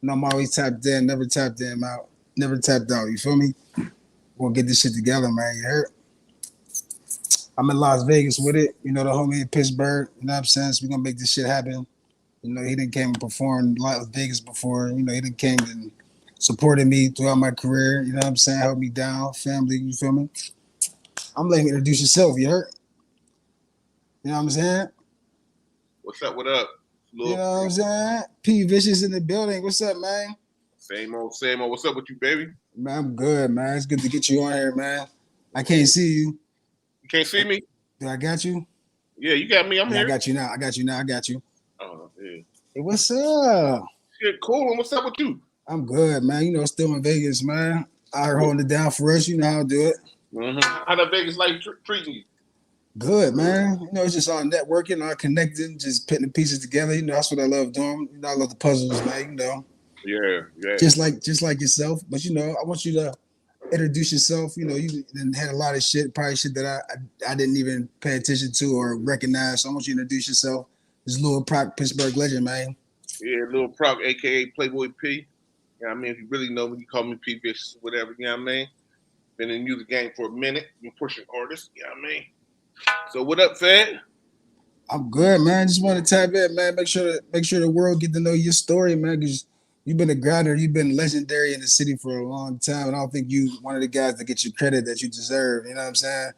And I'm always tapped in, never tapped in out, never tapped out. You feel me? We'll get this shit together, man. You heard? I'm in Las Vegas with it. You know, the homie in Pittsburgh. You know what I'm saying? So we're gonna make this shit happen. You know, he didn't came and performed Las Vegas before. You know, he didn't came and supported me throughout my career. You know what I'm saying? Held me down, family. You feel me? I'm letting you introduce yourself. You heard? You know what I'm saying? What's up? What up? You know what I'm saying? P Vicious in the building. What's up, man? Same old, same old. What's up with you, baby? Man, I'm good, man. It's good to get you on here, man. I can't see you. You can't see me? Do I got you? Yeah, you got me. I'm here. I got you now. I got you now. I got you. Oh, yeah. Hey, what's up? Shit, cool. And what's up with you? I'm good, man. You know, still in Vegas, man. Out here holding it down for us. You know how to do it. Mm-hmm. How the Vegas life treating you? Good, man. You know, it's just all networking, all connecting, just putting the pieces together. You know, that's what I love doing. You know, I love the puzzles, man. You know. Yeah. Just like yourself. But you know, I want you to introduce yourself. You know, you had a lot of shit, probably shit that I didn't even pay attention to or recognize. So I want you to introduce yourself. This Lua'Proc, Pittsburgh legend, man. Yeah, Lua'Proc, aka Playboy P. You know what I mean? If you really know me, you call me P Vicious, whatever, you know what I mean? Been in the music game for a minute, been pushing artists, you know what I mean? So what up, Fette? I'm good, man. Just want to tap in, man. Make sure the world get to know your story, man, because you've been a grinder, you've been legendary in the city for a long time. And I don't think you one of the guys that get your credit that you deserve. You know what I'm saying?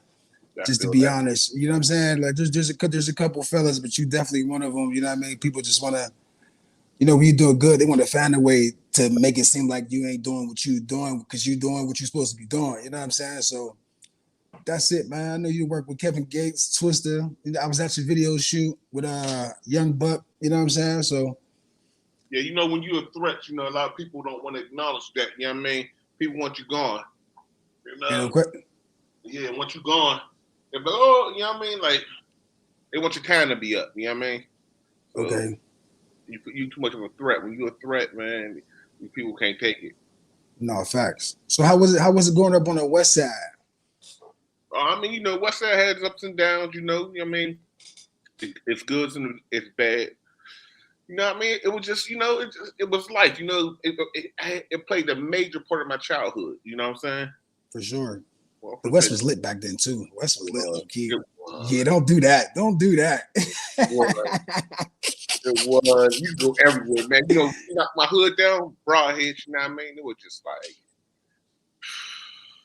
Just to be honest, you know what I'm saying? Like there's a couple fellas, but you definitely one of them. You know what I mean? People just want to, you know, when you do good, they want to find a way to make it seem like you ain't doing what you doing because you doing what you're supposed to be doing. You know what I'm saying? So that's it, man. I know you work with Kevin Gates, Twista. I was at your video shoot with Young Buck. You know what I'm saying? So yeah, you know, when you're a threat, you know, a lot of people don't want to acknowledge that. You know what I mean? People want you gone. You know? Yeah, once you gone, they're like, oh, you know what I mean? Like, they want your time to be up. You know what I mean? So, okay. You too much of a threat. When you're a threat, man, people can't take it. No, facts. So how was it growing up on the west side? I mean, you know, West Side has ups and downs, you know. I mean, it's good and it's bad. You know what I mean? It was just, you know, it was life. You know, it played a major part of my childhood. You know what I'm saying? For sure. Well, the West was lit back then too. The West was lit, low key. Yeah, don't do that. Don't do that. It was. You go everywhere, man. You know, knock my hood down, Broadhead. You know what I mean? It was just like.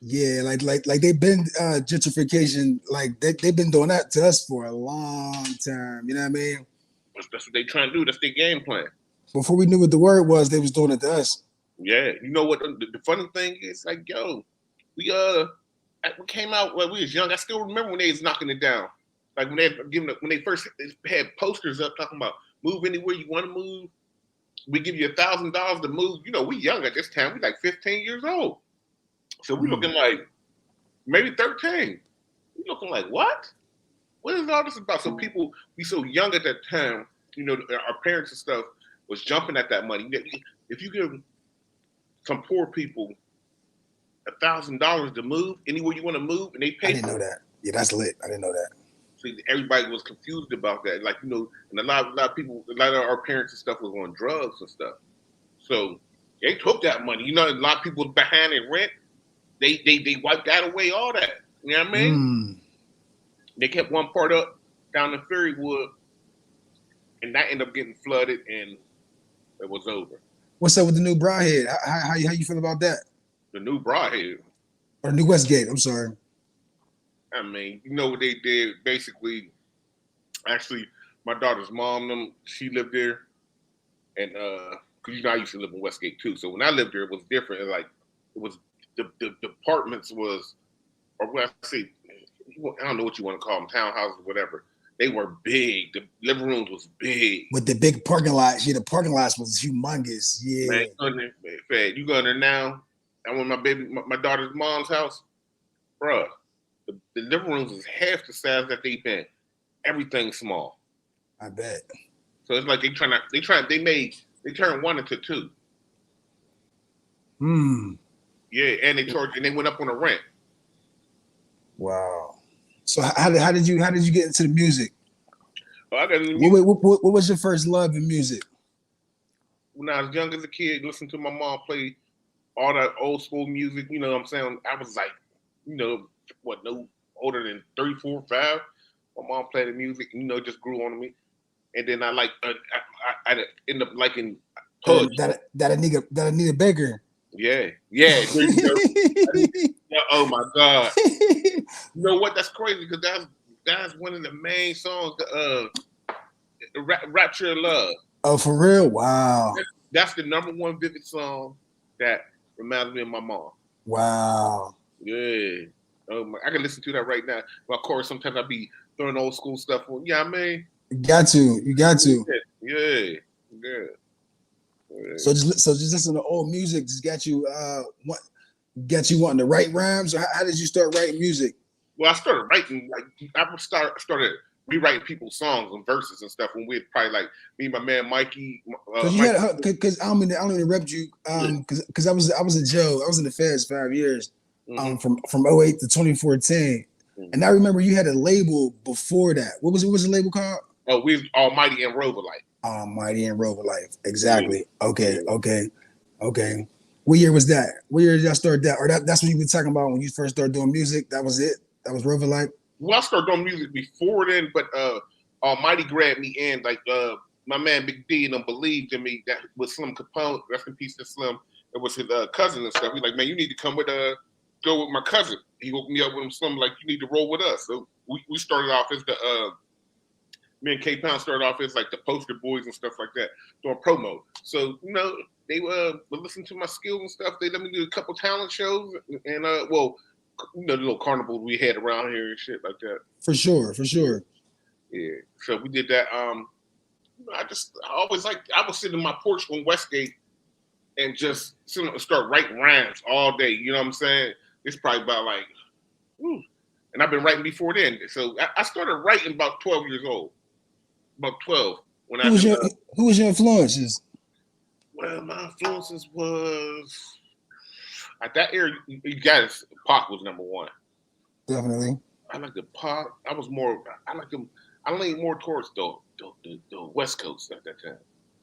Yeah, like they've been gentrification. Like they've been doing that to us for a long time. You know what I mean? That's what they trying to do. That's their game plan. Before we knew what the word was, they was doing it to us. Yeah, you know what? The funny thing is, like, yo, we came out when we was young. I still remember when they was knocking it down. Like when they first had posters up talking about move anywhere you want to move. We give you $1,000 to move. You know, we young at this time. We like 15 years old. So we looking like maybe 13. We looking like what? What is all this about? So people, we so young at that time, you know, our parents and stuff was jumping at that money. If you give some poor people $1,000 to move anywhere you want to move, and they pay. I didn't know that. Yeah, that's lit. I didn't know that. See, everybody was confused about that. Like, you know, and a lot of people, a lot of our parents and stuff was on drugs and stuff. So they took that money. You know, a lot of people was behind in rent. They wiped that away, all that. You know what I mean? They kept one part up down the Ferrywood, and that ended up getting flooded, and it was over. What's up with the new Broadhead? How you feel about that? The new Broadhead. Or the new Westgate, I'm sorry. I mean, you know what they did? Basically, actually, my daughter's mom, she lived there, and because you know I used to live in Westgate too. So when I lived there, it was different. It was the apartments was, or what I say, I don't know what you want to call them, townhouses or whatever. They were big. The living rooms was big. With the big parking lots. Yeah, the parking lots was humongous. Yeah. Man, you go in there now. I went my daughter's mom's house, bruh. The living rooms is half the size that they've been. Everything's small. I bet. So it's like they turned one into two. Yeah, and they went up on the rent. Wow. So how did you get into the music? Oh, I got into music. What was your first love in music? when I was young as a kid, listening to my mom play all that old school music. You know what I'm saying? I was like, no older than 34, 5. My mom played the music, just grew on me. And then I I ended up liking Pudge. That Anita Baker. Yeah. Oh my God. You know what? That's crazy because that's one of the main songs. Rapture of Love. Oh, for real? Wow. That's the number one Vivid song that reminds me of my mom. Wow. Yeah. I can listen to that right now. But of course, sometimes I be throwing old school stuff on. Yeah, I mean. You got to. Yeah. So just listen to old music. Just got you wanting to write rhymes. Or how did you start writing music? Well, I started writing started rewriting people's songs and verses and stuff when we had probably like me and my man Mikey. Because I don't mean to interrupt you. Because I was in jail. I was in the feds 5 years. From 08 to 2014. And I remember you had a label before that. What was the label called? Oh, we was Allmighty and Rovalike. Allmighty and Rovalike. Exactly. Okay. What year was that? What year did y'all start that? Or that's what you were talking about when you first started doing music? That was it? That was Rovalike? Well, I started doing music before then, but Allmighty grabbed me in. Like my man Big D and them believed in me. That was Slim Capone. Rest in peace to Slim. It was his cousin and stuff. He's like, man, you need to come go with my cousin. He woke me up with him. Something like, you need to roll with us. So we started off as me and K Pound started off as like the poster boys and stuff like that, doing promo. So they would listen to my skills and stuff. They let me do a couple talent shows and the little carnivals we had around here and shit like that. For sure. Yeah. So we did that. I would sit in my porch on Westgate and just start writing rhymes all day. You know what I'm saying? It's probably about like, and I've been writing before then. So I started writing about 12 years old. About 12. Who was your influences? Well, my influences was at that era. You guys, Pac was number one. Definitely. I like the Pac. I like them. I lean more towards the West Coast at that time.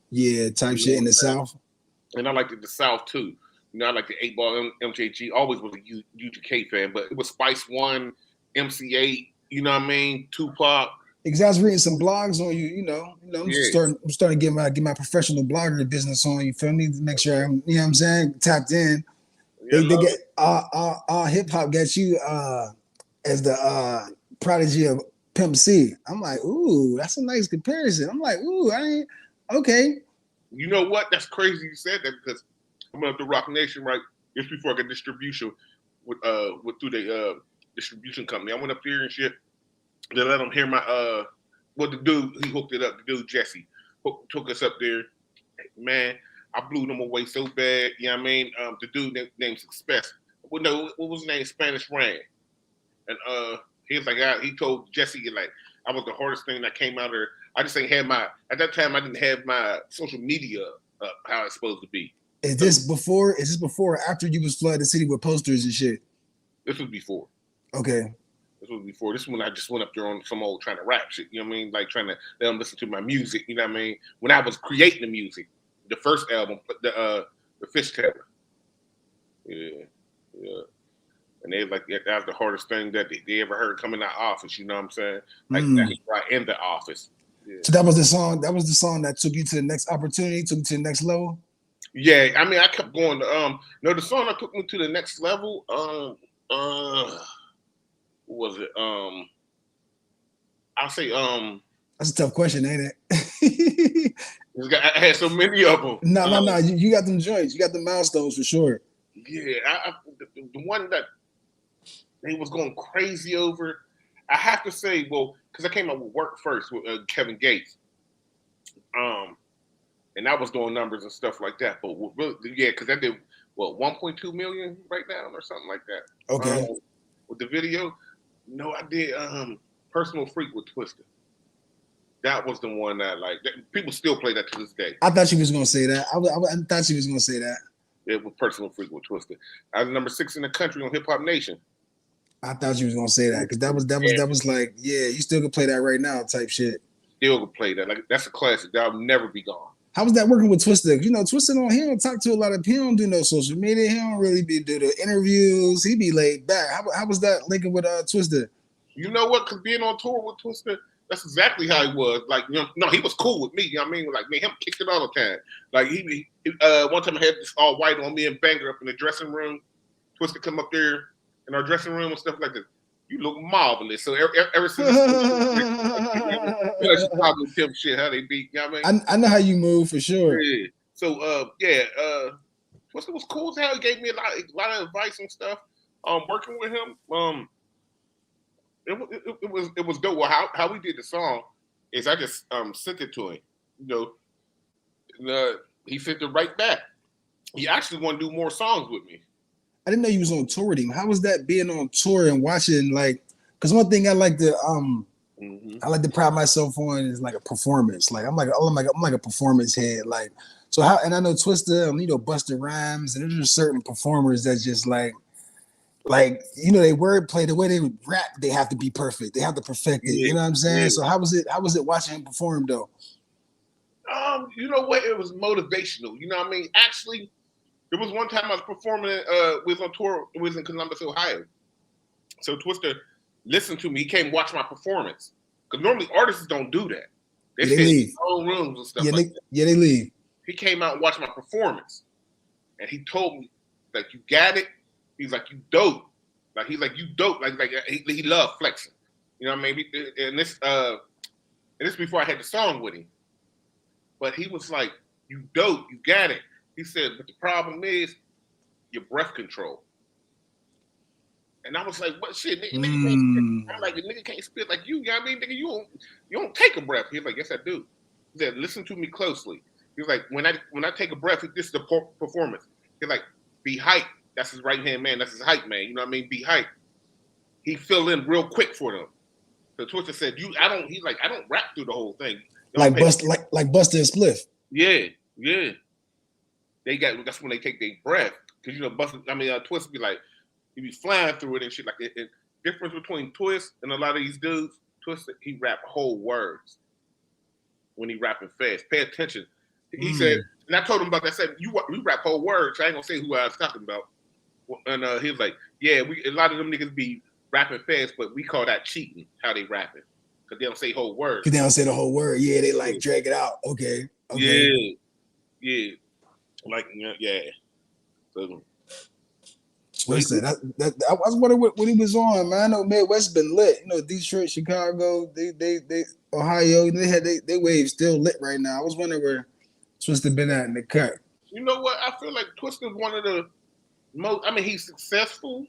Yeah, type shit in the South. And I liked the South too. I like the 8 Ball MJG. Always was a UGK fan, but it was Spice One, MC8. You know what I mean? Tupac. Because I was reading some blogs on you. I'm starting to get my professional blogger business on. You feel me? To make sure I'm, what I'm saying, tapped in. Yeah, they get all hip hop got you as the prodigy of Pimp C. I'm like, ooh, that's a nice comparison. I'm like, ooh, I ain't okay. You know what? That's crazy you said that because I went up to Rock Nation right just before I got distribution with through the distribution company. I went up there and shit. They let them hear my the dude he hooked it up. The dude Jesse took us up there. Man, I blew them away so bad. You know what I mean? The dude named Success. What was his name? Spanish Rain. And he was like, he told Jesse like I was the hardest thing that came out of there. I just ain't had at that time I didn't have my social media up how it's supposed to be. Is this before or after you was flooding the city with posters and shit? This was before. Okay. This was before. This is when I just went up there on some old trying to rap shit. You know what I mean? Like trying to let them listen to my music. You know what I mean? When I was creating the music, the first album, the Fish Taylor. Yeah. And they like that was the hardest thing that they ever heard coming out of office. You know what I'm saying? Like that's right in the office. Yeah. So that was the song. That was the song that took you to the next opportunity, took you to the next level. Yeah, I mean, I kept going. The song that took me to the next level. What was it? I'll say. That's a tough question, ain't it? I had so many of them. No. You got them joints. You got the milestones for sure. Yeah, the one that they was going crazy over. I have to say, because I came up with Work First with Kevin Gates. And I was doing numbers and stuff like that. But really, because I did 1.2 million right now or something like that. Okay. With the video, no, I did Personal Freak with Twista. That was the one that people still play that to this day. I thought you was gonna say that. I thought you was gonna say that. It was Personal Freak with Twista. I was number 6 in the country on Hip Hop Nation. I thought you was gonna say that because that was like, yeah, you still can play that right now type shit. Still can play that. Like that's a classic. That'll never be gone. How was that working with Twista? You know, Twista he don't talk to a lot of. He don't do no social media. He don't really do the interviews. He be laid back. How was that linking with Twista? You know what? Because being on tour with Twista, that's exactly how he was. Like, you know, no, he was cool with me. You know what I mean? Like, me, him kicked it all the time. Like, he one time I had this all white on me and Banger up in the dressing room. Twista come up there in our dressing room and stuff like this. You look marvelous. So ever since Chicago Pimp shit, how they beat, you know what I mean? I know how you move for sure. Yeah. So Twista was cool as hell. He gave me a lot of advice and stuff. Working with him, it was dope. Well, how we did the song is I just sent it to him. You know, he sent it right back. He actually want to do more songs with me. I didn't know you was on tour with him. How was that being on tour and watching because one thing I like to I like to pride myself on is like a performance. Like I'm like a performance head. Like so and I know Twista, you know, Busta Rhymes, and there's just certain performers that just like you know, they wordplay, the way they would rap, they have to be perfect. They have to perfect it. Yeah, you know what I'm saying? Yeah. So how was it watching him perform though? You know what? It was motivational. You know what I mean? Actually, there was one time I was performing, we was on tour, we was in Columbus, Ohio. So Twista listened to me. He came watch my performance. Because normally artists don't do that. They sit in their own rooms and stuff like that. Yeah, they leave. He came out and watched my performance. And he told me, like, you got it. He's like, you dope. Like, he's like, you dope. Like he loved flexing. You know what I mean? And this before I had the song with him. But he was like, you dope. You got it. He said, but the problem is your breath control. And I was like, what shit? Nigga can't spit. I'm like, the nigga can't spit like you. You know what I mean? Nigga, you don't take a breath. He's like, yes, I do. He said, listen to me closely. He's like, when I take a breath, this is the performance. He's like, be hype. That's his right hand man. That's his hype man. You know what I mean? Be hype. He fill in real quick for them. So Twista said, he's like, I don't rap through the whole thing. Like Busta and Spliff. Yeah. That's when they take their breath. Because, you know, Twista be like, he be flying through it and shit like that. The difference between Twist and a lot of these dudes, Twista, he rap whole words when he rapping fast. Pay attention. He said, and I told him about that. I said, you rap whole words. I ain't gonna say who I was talking about. And he was like, yeah, a lot of them niggas be rapping fast, but we call that cheating, how they rapping. Because they don't say whole words. Because they don't say the whole word. Yeah, they like drag it out. Okay. Yeah. Like, yeah. So, Twista. I was wondering what he was on, man. I know Midwest been lit. You know, Detroit, Chicago, they Ohio, they wave still lit right now. I was wondering where Twista been at in the cut. You know what? I feel like Twista's one of the most. I mean, he's successful,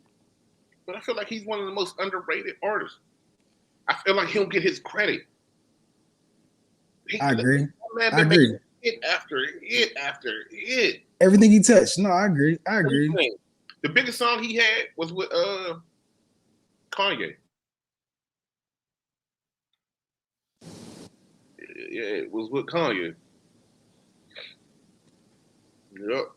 but I feel like he's one of the most underrated artists. I feel like he'll get his credit. I agree. Man, I agree. Hit after hit after hit. Everything he touched. No, I agree. The biggest song he had was with Kanye. Yeah, it was with Kanye. Yep.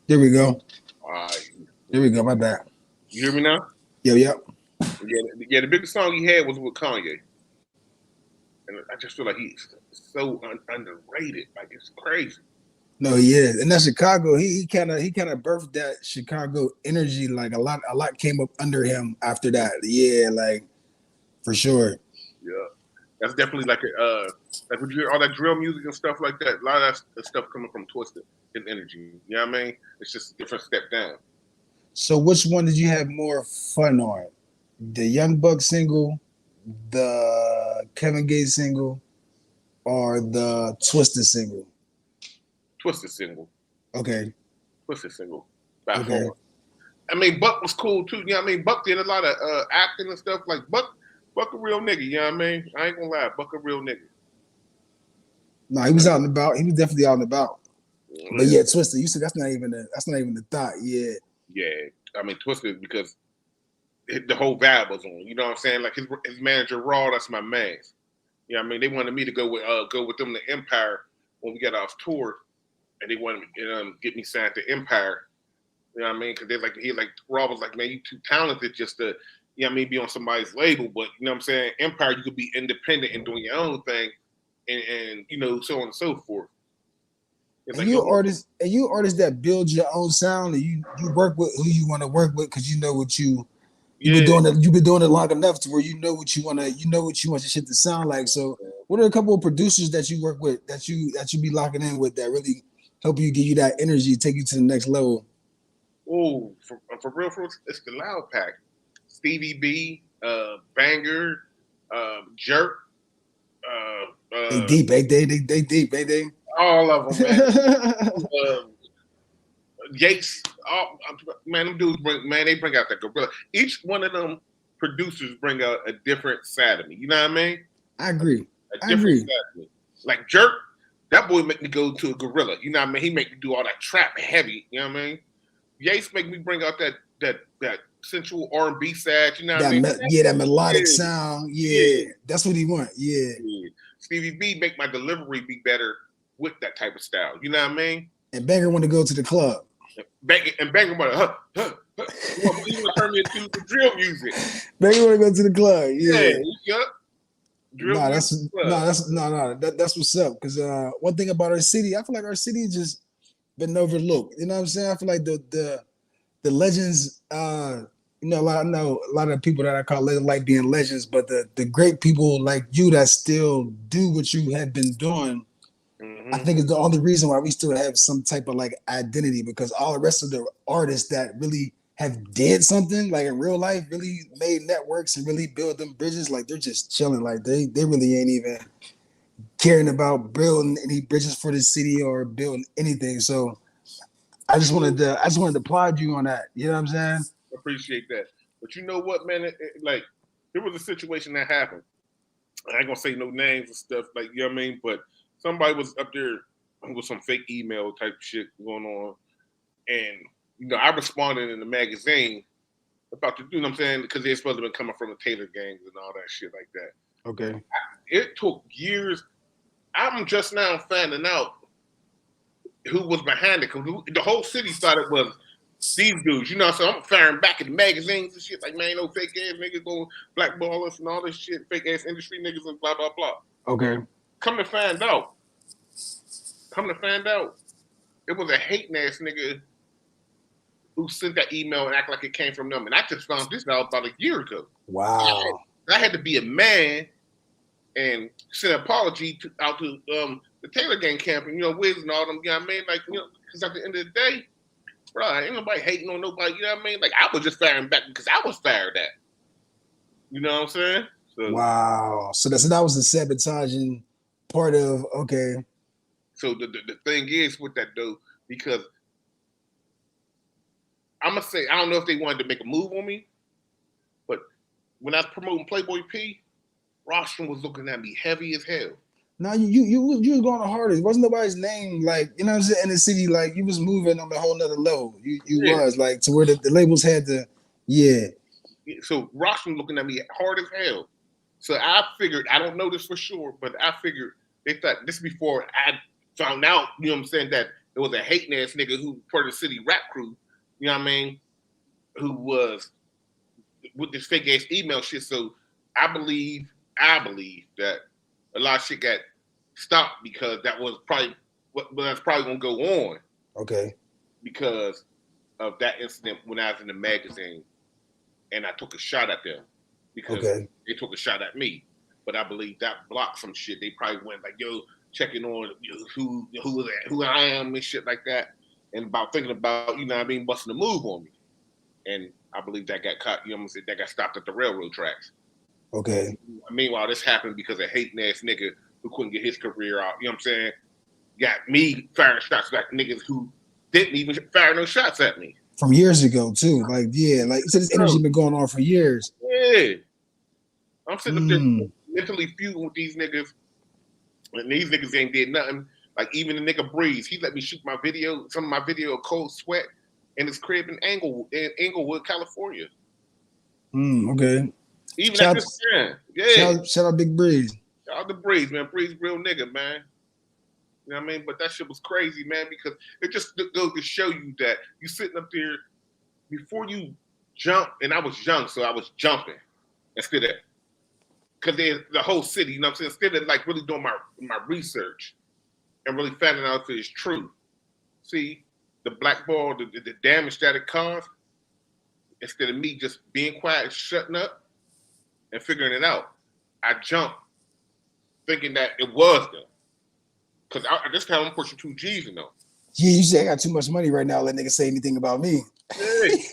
There we go. All right. There we go. My bad. You hear me now? Yep. Yeah, the biggest song he had was with Kanye. And I just feel like he's so underrated. Like, it's crazy. No, he is. And that Chicago, he kind of birthed that Chicago energy. Like a lot came up under him after that. Yeah, like for sure. Yeah. That's definitely like like when you hear all that drill music and stuff like that, a lot of that stuff coming from Twista, his energy. You know what I mean? It's just a different step down. So which one did you have more fun on? The Young Buck single, the Kevin Gates single, or the Twista single? Twista single. Okay. Twista single. By far. I mean, Buck was cool too. You know what I mean? Buck did a lot of acting and stuff. Like Buck a real nigga. You know what I mean? I ain't gonna lie. Buck a real nigga. No, he was out and about. He was definitely out and about. But yeah, Twista. You said that's not even the thought. Yeah. Yeah. I mean, Twista, because the whole vibe was on. You know what I'm saying? Like his manager Raw, that's my man. You know what I mean? They wanted me to go with them to Empire when we got off tour, and they wanted me to get me signed to Empire. You know what I mean? Because Raw was like, man, you too talented just to, you know what I mean, be on somebody's label. But you know what I'm saying? Empire, you could be independent and doing your own thing, and you know, so on and so forth. It's And like, you artists, that build your own sound, and you work with who you want to work with because you know what you've been doing it. You've been doing it long enough to where you know what you want your shit to sound like. So, what are a couple of producers that you work with that you be locking in with that really help you, give you that energy, take you to the next level? Oh, for real, it's the Loud Pack, Stevie B, Banger, Jerk. They deep, they deep, they. All of them, man. Yates, man, them dudes they bring out that gorilla. Each one of them producers bring out a different side of me. You know what I mean? I agree. A different side of me. Like Jerk, that boy make me go to a gorilla. You know what I mean? He make me do all that trap heavy. You know what I mean? Yates make me bring out that sensual R&B side. You know what I mean? That melodic sound. Yeah, that's what he want. Yeah. Stevie B make my delivery be better with that type of style. You know what I mean? And Banger want to go to the club. Banger want to he want to turn me into the drill music. Banger want to go to the club. Yeah. That's what's up. Because one thing about our city, I feel like our city just been overlooked. You know what I'm saying? I feel like the legends. You know, I know a lot of people that I call like being legends, but the great people like you that still do what you have been doing. I think it's the only reason why we still have some type of like identity, because all the rest of the artists that really have did something like in real life, really made networks and really build them bridges, like they're just chilling. Like they really ain't even caring about building any bridges for the city or building anything. So I just wanted to applaud you on that. You know what I'm saying? Appreciate that. But you know what, man? Like there was a situation that happened. I ain't gonna say no names and stuff, like, you know what I mean? But somebody was up there with some fake email type shit going on. And, you know, I responded in the magazine about the, you know what I'm saying? Because they're supposed to have been coming from the Taylorgang and all that shit like that. Okay. It took years. I'm just now finding out who was behind it. Because the whole city thought it was these dudes, you know, so I'm firing back at the magazines and shit like, man, no fake ass niggas going blackball us and all this shit, fake ass industry niggas and blah, blah, blah. Okay. Come to find out, it was a hating ass nigga who sent that email and act like it came from them. And I just found this out about a year ago. Wow. I had to be a man and send an apology out to the Taylorgang camp and, you know, Wiz and all them, you know what I mean? Like, you know, because at the end of the day, bro, ain't nobody hating on nobody, you know what I mean? Like, I was just firing back because I was fired at. You know what I'm saying? So, wow. So that was the sabotaging part of, okay. So the thing is with that, though, because I'm going to say, I don't know if they wanted to make a move on me, but when I was promoting Playboy P, Rostrum was looking at me heavy as hell. No, you was going the hardest. Wasn't nobody's name, like, you know what I'm saying, in the city, like you was moving on a whole nother level. You was like to where the labels had to, So Rostrum looking at me hard as hell. So I figured, I don't know this for sure, but I figured they thought this before I found out, you know what I'm saying, that there was a hating ass nigga who part of the city rap crew, you know what I mean, who was with this fake ass email shit. So I believe that a lot of shit got stopped because that was probably that's probably gonna go on. Okay. Because of that incident when I was in the magazine and I took a shot at them because they took a shot at me. But I believe that blocked some shit. They probably went like, yo, checking on who I am and shit like that. And about thinking about, you know what I mean, busting a move on me. And I believe that got caught, you know what I'm saying, that got stopped at the railroad tracks. Okay. Meanwhile, this happened because a hating ass nigga who couldn't get his career out, you know what I'm saying, got me firing shots back niggas who didn't even fire no shots at me. From years ago, too. Like, like you said, this energy been going on for years. Yeah. I'm sitting up there mentally feuding with these niggas, and these niggas ain't did nothing. Like, even the nigga Breeze, he let me shoot some of my video of Cold Sweat in his crib in Englewood, California. Okay. Even at Shout, this time. Yeah. shout out Big Breeze. Shout out to Breeze, man. Breeze, real nigga, man. You know what I mean? But that shit was crazy, man, because it just goes to show you that you sitting up there before you jump, and I was young, so I was jumping instead of, because there's the whole city, you know what I'm saying? Instead of like really doing my research and really finding out if it's true. See, the blackball, the damage that it caused, instead of me just being quiet, shutting up, and figuring it out, I jumped thinking that it was them. Because at this time, I'm pushing 2 G's, you know. Yeah, you say I got too much money right now. Let niggas say anything about me. Hey,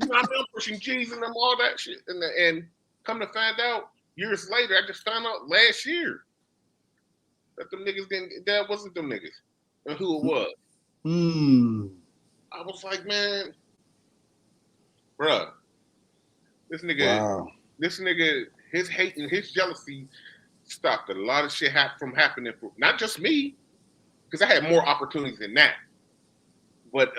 you know, I'm pushing G's and them, all that shit. And come to find out, years later, I just found out last year that them niggas that wasn't them niggas and who it was. I was like, man, bruh, this nigga, his hate and his jealousy stopped a lot of shit from happening for not just me, because I had more opportunities than that. But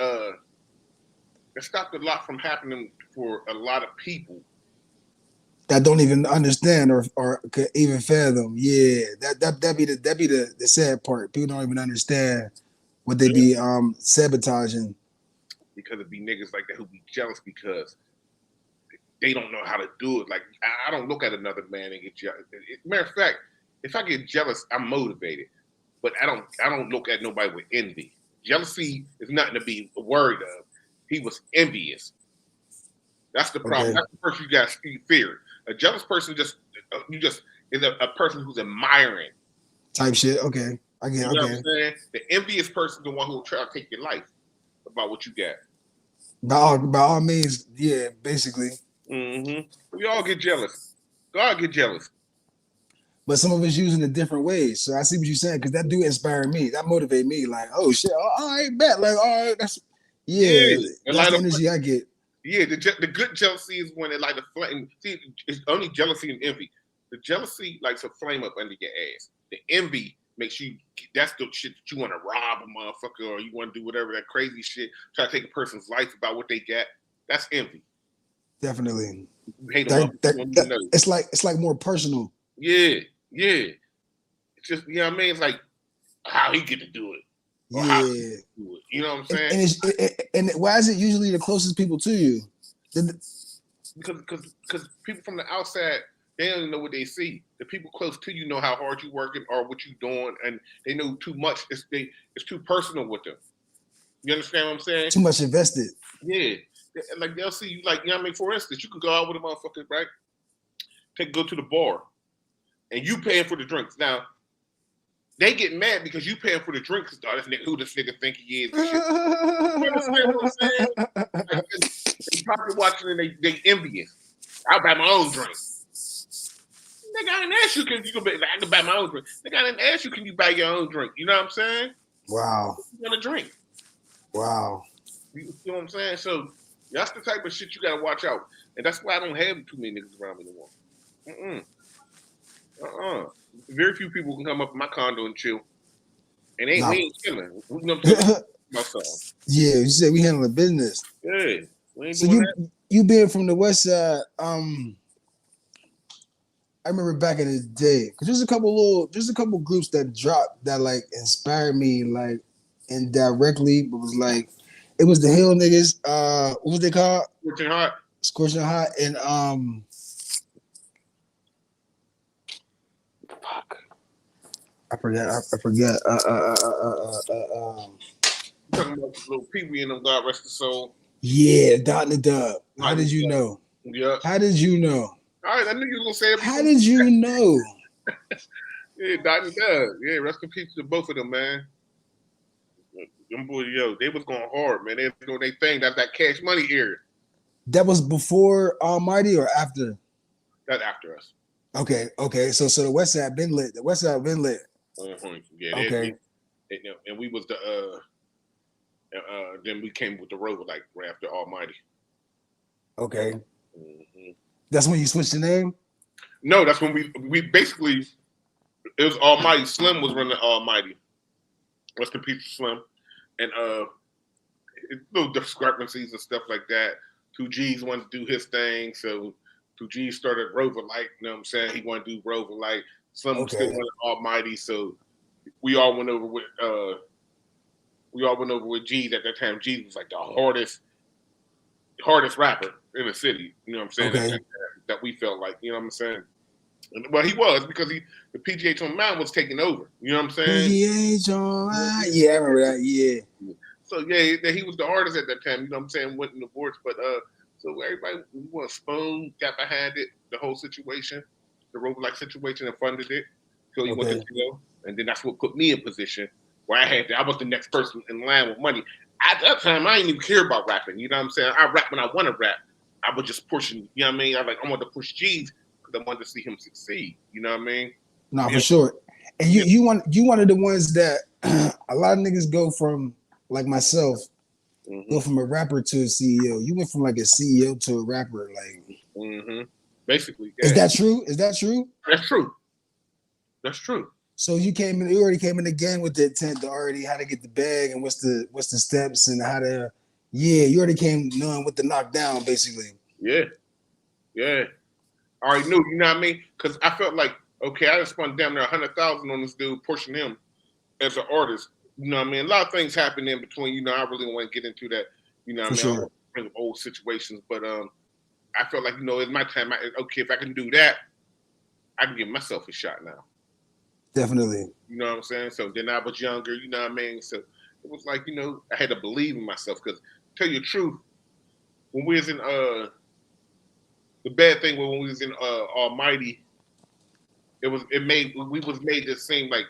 it stopped a lot from happening for a lot of people that don't even understand or could even fathom. Yeah, that be the sad part. People don't even understand what they be sabotaging. Because it be niggas like that who be jealous because they don't know how to do it. Like, I don't look at another man and get jealous. Matter of fact, if I get jealous, I'm motivated. But I don't look at nobody with envy. Jealousy is nothing to be worried of. He was envious. That's the problem. Okay. That's the person you got to fear. A jealous person is a person who's admiring. Type shit. Okay. I get it. You know what I'm saying? The envious person is the one who will try to take your life about what you got. By all means, yeah, basically. Mm-hmm. We all get jealous. God get jealous. But some of us using it different ways. So I see what you're saying, because that do inspire me. That motivate me. Like, oh shit, all right, bet. Like, all right, that's that's the energy I get. Yeah, the good jealousy is when it like a flame. See, it's only jealousy and envy. The jealousy likes a flame up under your ass. The envy makes you, that's the shit that you want to rob a motherfucker, or you want to do whatever, that crazy shit, try to take a person's life about what they got. That's envy. Definitely. Hate them it's like more personal. Yeah. It's just, you know what I mean? It's like how he get to do it. Or how he get to do it. You know what I'm saying? And why is it usually the closest people to you? Because people from the outside, they don't know what they see. The people close to you know how hard you're working or what you're doing, and they know too much. It's too personal with them. You understand what I'm saying? Too much invested. Yeah. Like they'll see you, like, you know what I mean? For instance, you can go out with a motherfucker, right? Go to the bar, and you paying for the drinks. Now, they get mad because you paying for the drinks. Who this nigga think he is? And shit. You understand what I'm saying? Like, they probably watching and they envious. I'll buy my own drink. Nigga, I didn't ask you can I can buy my own drink. Nigga, I didn't ask you can you buy your own drink. You know what I'm saying? Wow. You want a drink? Wow. You know what I'm saying? So that's the type of shit you gotta watch out, and that's why I don't have too many niggas around me anymore. Very few people can come up in my condo and chill, and we ain't chilling. You know what I'm saying? Myself. Yeah, you said we handling business. Yeah, we ain't so doing that. You being from the West Side, I remember back in the day, because there's a couple groups that dropped that like inspired me like indirectly, but was like it was the Hill niggas. What was they called? Scorching Hot, and fuck, I forget. Talking about little Pee-wee and them, God rest his soul. Yeah, Dot and the Dub. How did you know? Yeah. How did you know? All right, I knew you were gonna say it. How did you know? Yeah, Dot and Dub. Yeah, rest in peace to both of them, man. Them boys, they was going hard, man. They was doing their thing. That's that Cash Money era. That was before Allmighty or after? That's after us. Okay. So the West Side been lit. The West Side been lit. Mm-hmm. Yeah. Okay. And we was the then we came with the Rovalike right after Allmighty. Okay. Mm-hmm. That's when you switched the name? No, that's when we basically, it was Allmighty. Slim was running Allmighty. Rest in peace, Slim. And little discrepancies and stuff like that. Two G's wanted to do his thing, so Two G's started Rovalike. You know what I'm saying? He wanted to do Rovalike. Some still wanted Allmighty, so we all went over with G's at that time. G's was like the hardest rapper in the city. You know what I'm saying? Okay. That we felt like. You know what I'm saying? Well, he was because the PGH on Mount was taking over. You know what I'm saying? PGH on yeah, I remember that. Yeah. So yeah, he was the artist at that time. You know what I'm saying? Went in the boards, but so everybody want Spoon got behind it, the whole situation, the Rovalike situation, and funded it. So he went to jail, and then that's what put me in position where I was the next person in line with money. At that time, I didn't even care about rapping. You know what I'm saying? I rap when I want to rap. I was just pushing. You know what I mean? I wanted to push G's because I wanted to see him succeed. You know what I mean? No, for sure. And you one of the ones that a lot of niggas go from, like myself, go from a rapper to a CEO. You went from like a CEO to a rapper, like basically. Yeah. Is that true? That's true. That's true. So you already came in the game with the intent to already how to get the bag and what's the steps and how to you already came knowing what to knock down, basically. Yeah. I already knew, you know what I mean? Because I felt like, okay, I just spent damn near 100,000 on this dude, pushing him as an artist. You know what I mean? A lot of things happen in between. You know, I really don't want to get into that. You know what I mean? Sure. I don't bring up old situations, but I felt like, it's my time. Okay, if I can do that, I can give myself a shot now. Definitely. You know what I'm saying? So then I was younger, you know what I mean? So it was like, I had to believe in myself because, tell you the truth, when we was in the bad thing when we was in Allmighty, we was made to seem like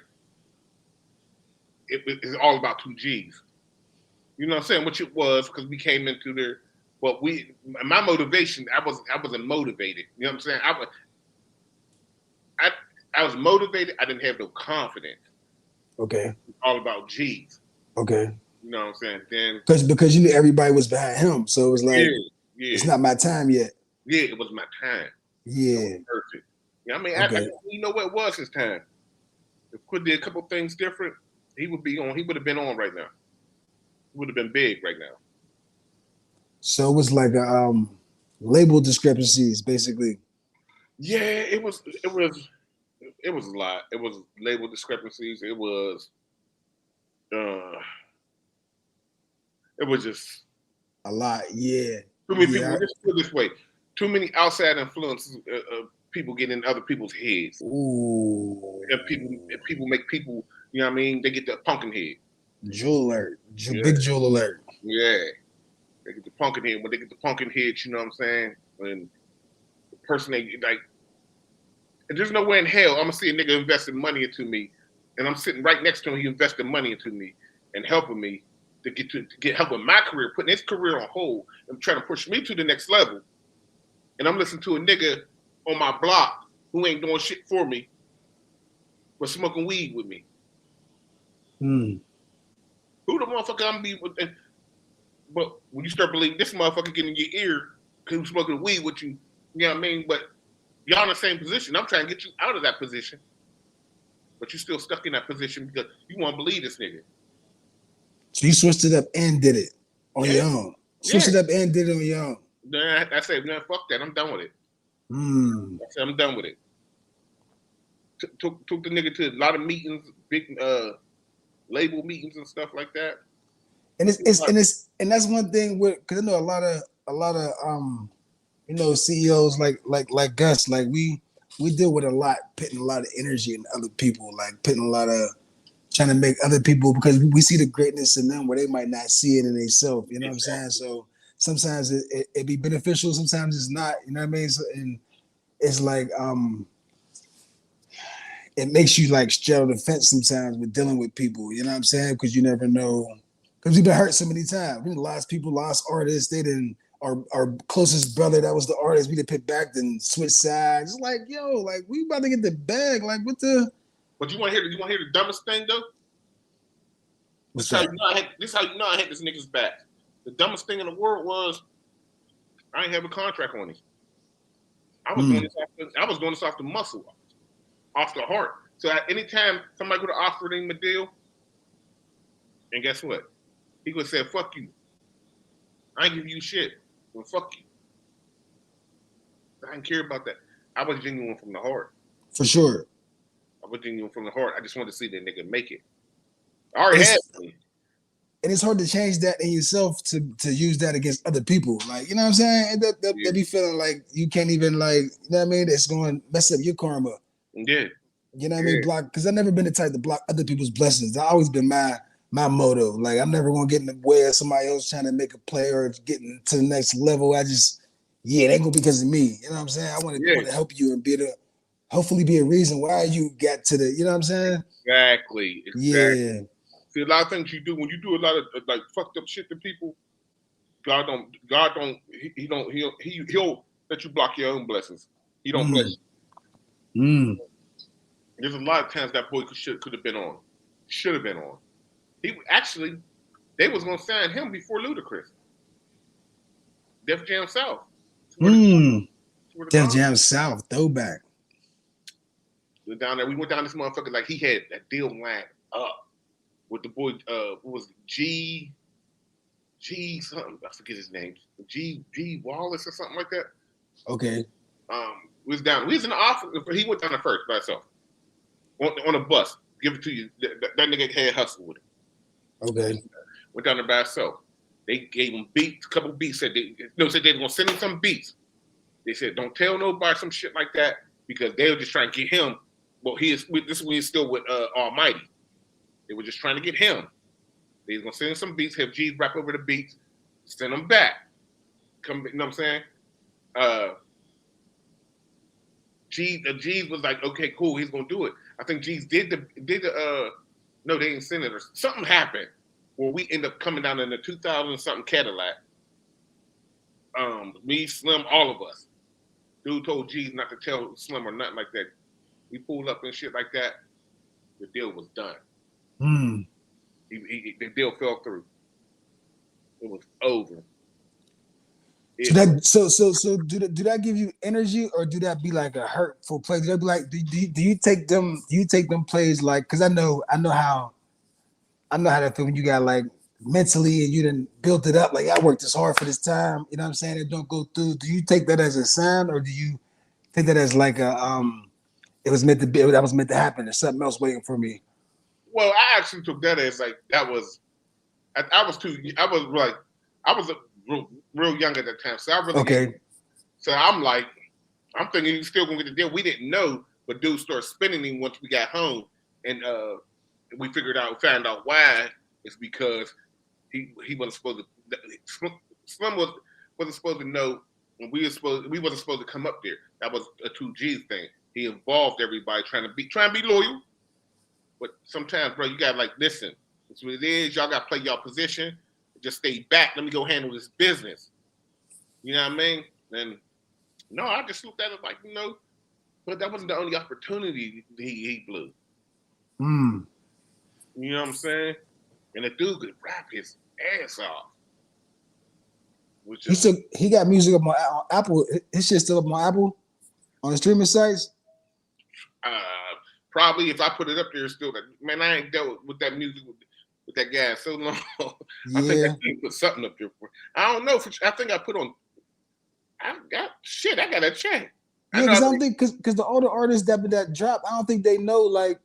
it's all about two G's. You know what I'm saying? Which it was, because we came into there. But my motivation, I wasn't motivated. You know what I'm saying? I was motivated. I didn't have no confidence. Okay. It's all about G's. Okay. You know what I'm saying? Then because you knew everybody was behind him, so it was like, it's not my time yet. Yeah, it was my time. Yeah. It was perfect. You know what I mean? You know what it was his time. If Quid did a couple things different, he would have been on right now. He would have been big right now. So it was like label discrepancies, basically. Yeah, it was a lot. It was label discrepancies. It was just a lot. Yeah. Too many people. Let's put it this way: too many outside influences. People get in other people's heads. Ooh. If people make people, you know what I mean? They get the pumpkin head. Jewel alert. Big jewel alert. Yeah. They get the pumpkin head. When they get the pumpkin head, you know what I'm saying? When the person they like, and there's no way in hell I'm gonna see a nigga investing money into me, and I'm sitting right next to him. He invested money into me and helping me to get help with my career, putting his career on hold and trying to push me to the next level. And I'm listening to a nigga on my block who ain't doing shit for me, but smoking weed with me. Who the motherfucker I'm gonna be with? But when you start believing this motherfucker getting in your ear because he's smoking weed with you, you know what I mean? But y'all in the same position. I'm trying to get you out of that position, but you're still stuck in that position because you want to believe this nigga. So you switched it up and did it on your own. Switched it up and did it on your own. Then I said, man, fuck that. I'm done with it. I said, I'm done with it. Took the nigga to a lot of meetings, big label meetings and stuff like that. And that's one thing because I know a lot of CEOs like Gus, like we deal with a lot, putting a lot of energy in other people, like putting a lot of trying to make other people, because we see the greatness in them where they might not see it in themselves. You know what I'm saying? So sometimes it be beneficial, sometimes it's not. You know what I mean? So, and it's like it makes you like straddle the fence sometimes with dealing with people. You know what I'm saying? Because you never know. Because we've been hurt so many times. We lost people, lost artists. They didn't. Our closest brother that was the artist, we did pit back, then switch sides. It's like, yo, like we about to get the bag. Like what the? But you want to hear the dumbest thing though? This is how you know I had this nigga's back. The dumbest thing in the world was I didn't have a contract on him. I was doing this off the muscle, off the heart. So at any time somebody could have offered him a deal, and guess what? He would have said, "Fuck you. I ain't give you shit." Well, fuck you. I didn't care about that. I was genuine from the heart. For sure. I was genuine from the heart. I just wanted to see that nigga make it. I already had me. And it's hard to change that in yourself to use that against other people. Like, you know what I'm saying? They be feeling like you can't even, like, you know what I mean? It's going to mess up your karma. Yeah. You know what I mean? Block, because I've never been the type to block other people's blessings. That's always been my motto. Like, I'm never going to get in the way of somebody else trying to make a play or getting to the next level. It ain't going to be because of me. You know what I'm saying? I want to help you and hopefully be a reason why you got to the, you know what I'm saying? Exactly. Yeah. See, a lot of things you do when you do a lot of like fucked up shit to people, he'll let you block your own blessings. He don't bless you. There's a lot of times that boy could have been on. Should have been on. They was gonna sign him before Ludacris. Def Jam South. Def Jam South, throwback. We went down this motherfucker like he had that deal lined up with the boy, what was it? G something, I forget his name. G Wallace or something like that. Okay. We was in the office. He went down there first by himself. On a bus. Give it to you. That nigga had hustle with him. Okay. Went down there by himself. They gave him beats, a couple beats. Said they were gonna send him some beats. They said, don't tell nobody some shit like that because they were just trying to get him. Well, this is when he's still with Allmighty. They were just trying to get him. They was gonna send him some beats, have G's rap over the beats, send them back. You know what I'm saying? G's was like, okay, cool, he's gonna do it. I think G's did the no, they didn't send it or something happened where we end up coming down in the 2000 something Cadillac. Me, Slim, all of us. Dude told G's not to tell Slim or nothing like that. We pulled up and shit like that. The deal was done. The deal fell through. It was over. So do that give you energy or do that be like a hurtful play? Do that be like do you take them plays like, because I know how that feel when you got like mentally and you done built it up, like I worked this hard for this time, you know what I'm saying? It don't go through. Do you take that as a sign or do you take that as like a it was meant to be, that was meant to happen, there's something else waiting for me? Well, I actually took that as like I was real young at that time. So I really okay. So I'm thinking he's still gonna get the deal. We didn't know, but dude started spinning him once we got home, and we found out why. It's because he wasn't supposed to. Slim wasn't supposed to know, and we wasn't supposed to come up there. That was a 2G thing. He involved everybody trying to be loyal, but sometimes, bro, you gotta like listen. That's what it is. Y'all gotta play y'all position. Just stay back. Let me go handle this business. You know what I mean? And no, I just looked at it like, but that wasn't the only opportunity he blew. You know what I'm saying? And the dude could rap his ass off. He got music up on Apple. His shit still up on Apple on the streaming sites? Probably if I put it up there, it's still that. Man, I ain't dealt with that music with that guy so long. Yeah. I think I can put something up there for. I don't know. I think I put on. I got a check. Yeah, because I don't think because the older artists that drop, I don't think they know, like,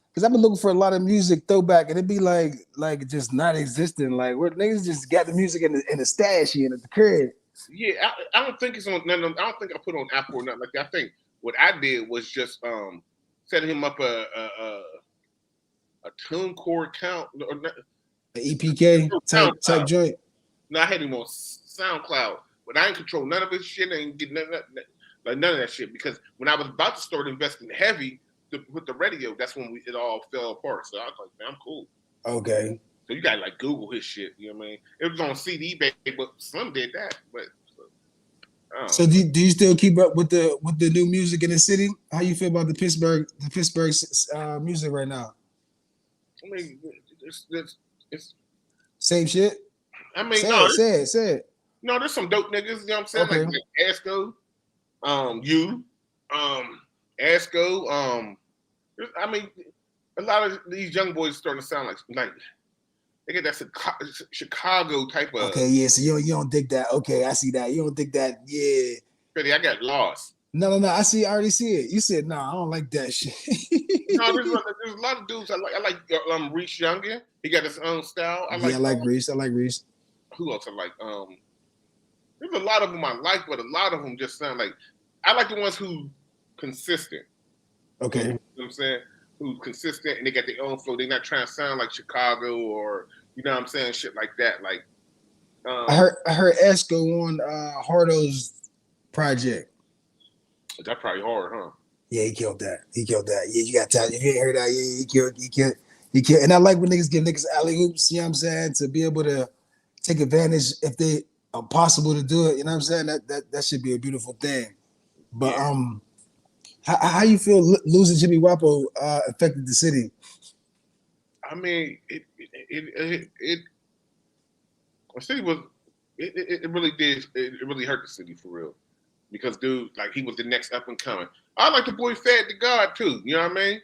because I've been looking for a lot of music throwback, and it'd be like just not existing. Like where niggas just got the music in the stash here at the crib. Yeah, I don't think it's on. No, I don't think I put on Apple or nothing like that. I think what I did was just setting him up a TuneCore account or an EPK type joint. No, I had him on SoundCloud, but I didn't control none of his shit. I didn't get none of that shit because when I was about to start investing heavy with the radio, that's when it all fell apart. So I was like, man, I'm cool. Okay. So you gotta like Google his shit. You know what I mean? It was on CD, baby, but Slim did that. But so do you still keep up with the new music in the city? How you feel about the Pittsburgh music right now? I mean, it's same shit. I mean, say it. No, there's some dope niggas. You know what I'm saying? Okay. Like Asco, Asco. I mean, a lot of these young boys starting to sound like They get that Chicago type of. Okay, yeah. So you don't dig that. Okay, I see that. You don't dig that. Yeah. Really, I got lost. No. I see. I already see it. You said no. I don't like that shit. No, there's a lot of dudes I like. I like Reese Youngin. He got his own style. I like Reese. I like Reese. Who else I like? There's a lot of them I like, but a lot of them just sound like. I like the ones who consistent. Okay. You know what I'm saying? Who's consistent and they got their own flow. They're not trying to sound like Chicago or you know what I'm saying, shit like that. Like I heard S go on Hardo's project. That's probably hard, huh? Yeah, he killed that. Yeah, you got time. You didn't hear that. Yeah, he killed. And I like when niggas give niggas alley oops, you know what I'm saying? To be able to take advantage if they are possible to do it. You know what I'm saying? That should be a beautiful thing. But how you feel losing Jimmy Wapo affected the city? I mean, the city was it really did it really hurt the city for real because dude, like he was the next up and coming. I like the boy Fette the God too. You know what I mean?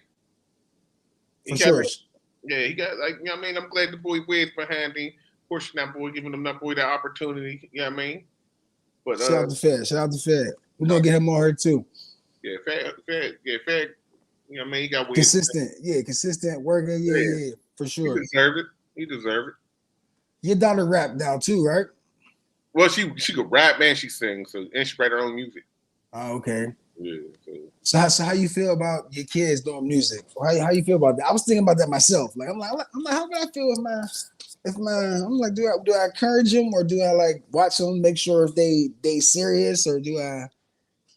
He got like you know what I mean. I'm glad the boy Wed's behind him, pushing that boy, giving him that boy that opportunity. You know what I mean? But shout out to Fette. We're gonna get him on here too. Yeah, Fette. You know what I mean? He got consistent working. Yeah, for sure. He deserved it. Your daughter rap now too, right? Well, she could rap and she sings, and she write her own music. Oh, okay. Yeah. So how you feel about your kids doing music? How you feel about that? I was thinking about that myself. Like I'm like, how do I feel if my I'm like, do I encourage them or do I like watch them, make sure if they serious or do I,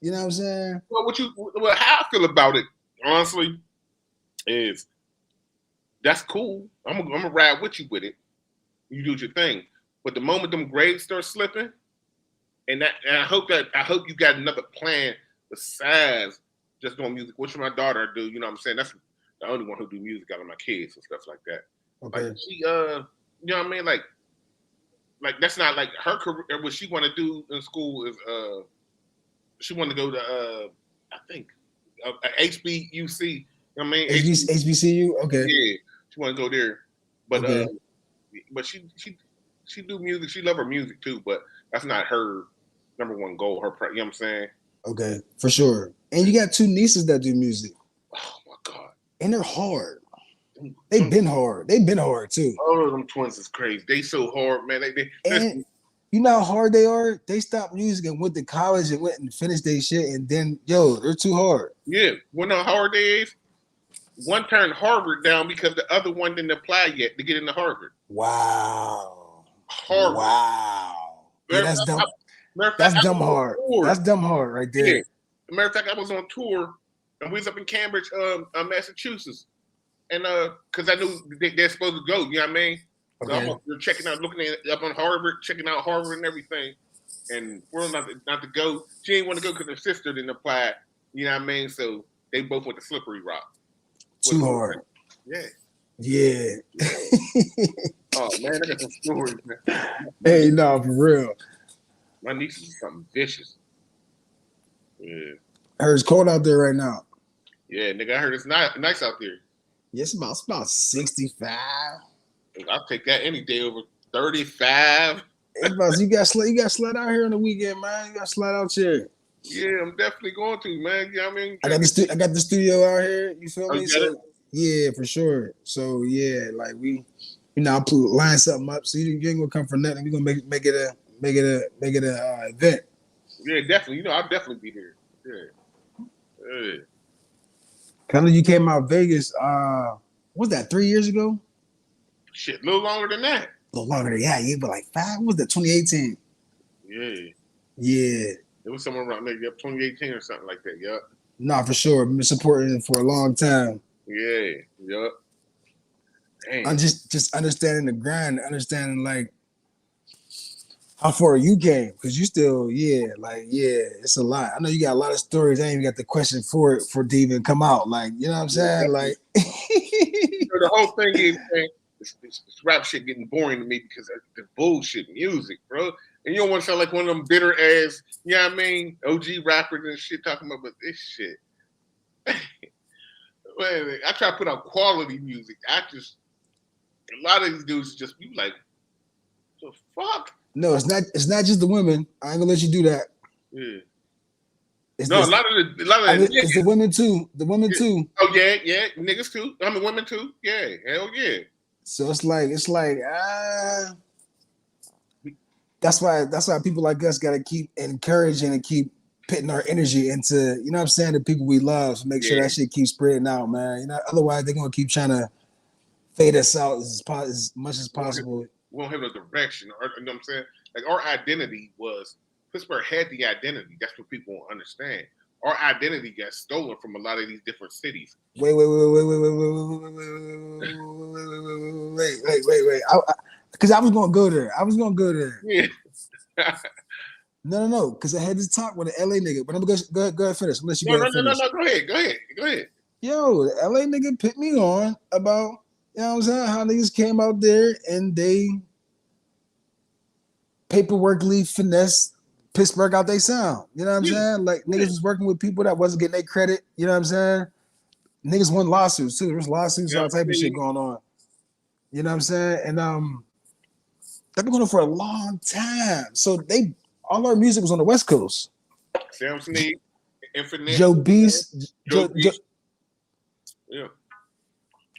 you know what I'm saying? Well, how I feel about it, honestly, is that's cool. I'm gonna ride with you with it. You do your thing, but the moment them grades start slipping, and I hope you got another plan besides just doing music, which my daughter do. You know what I'm saying? That's the only one who do music out of my kids and stuff like that. Okay. Like she, you know what I mean? Like that's not like her career. What she want to do in school is she want to go to I think HBUC. You know what I mean? HBCU. Okay. Yeah, she want to go there, but okay. But she do music. She love her music too, but that's not her number one goal. You know what I'm saying? Okay, for sure. And you got two nieces that do music. Oh my God! And they're hard. They've been hard. They've been hard too. All of them twins is crazy. They so hard, man. And you know how hard they are? They stopped music and went to college and went and finished their shit. And then, they're too hard. Yeah. You know how hard they is? One turned Harvard down because the other one didn't apply yet to get into Harvard. Wow. Harvard. Wow. Yeah, that's dumb. That's dumb hard. That's dumb hard right there. Yeah. Matter of fact, I was on tour and we was up in Cambridge, Massachusetts. And because I knew they're supposed to go, you know what I mean? So okay. I'm checking out, looking up on Harvard, checking out Harvard and everything. And we're not to go. She didn't want to go because her sister didn't apply, you know what I mean? So they both went to Slippery Rock. Too hard. Yeah. Yeah. Oh man, I got some stories, man. Hey, no, for real. My niece is something vicious. Yeah. I heard it's cold out there right now. Yeah, nigga, I heard it's nice out there. Yeah, it's about 65. I'll take that any day over 35. You got slide out here on the weekend, man. You got slide out here. Yeah, I'm definitely going to, man. You know what I mean? I got the studio out here. You feel me? So, yeah, for sure. So yeah, like I'll line something up. So you ain't gonna come for nothing. We gonna make it a event. Yeah, definitely. You know, I'll definitely be there. Yeah. Kind of, you came out of Vegas. What was that 3 years ago? Shit, a little longer than that. A little longer than yeah, but like 5. What was that? 2018. Yeah. Yeah. It was somewhere around maybe up 2018 or something like that. Yup. Nah, for sure. I've been supporting it for a long time. Yeah. Yup. I'm just understanding the grind, understanding like how far you came, because you still, it's a lot. I know you got a lot of stories. I ain't even got the question for to even come out. Like, you know what I'm saying? Like, the whole thing is, man, this rap shit getting boring to me because of the bullshit music, bro. And you don't want to sound like one of them bitter ass, you know what I mean, OG rappers and shit talking about this shit. I try to put out quality music. A lot of these dudes just be like, the fuck? No, it's not. It's not just the women. I ain't gonna let you do that. Yeah. It's No, this, a lot of the it's the women too. The women too. Oh yeah, niggas too. I mean, women too. Yeah, hell yeah. So it's like that's why people like us gotta keep encouraging and keep putting our energy into, you know what I'm saying, the people we love to make sure that shit keeps spreading out, man. You know, otherwise they're gonna keep trying to fade us out as much as possible. We don't have no direction. You know what I'm saying? Like our identity was Pittsburgh had the identity. That's what people don't understand. Our identity got stolen from a lot of these different cities. Wait. Because I was gonna go there. Yeah. No. Because I had this talk with an LA nigga. But I'm gonna go ahead finish. Unless you No. Go ahead. Yo, the LA nigga put me on about, you know what I'm saying, how niggas came out there and they paperworkly finesse Pittsburgh out they sound. You know what I'm saying? Like niggas was working with people that wasn't getting their credit. You know what I'm saying? Niggas won lawsuits too. There's lawsuits, all type of shit going on. You know what I'm saying? And they've been going on for a long time. So all our music was on the West Coast. Sam Snead, Infinite, Joe Beast. Yeah.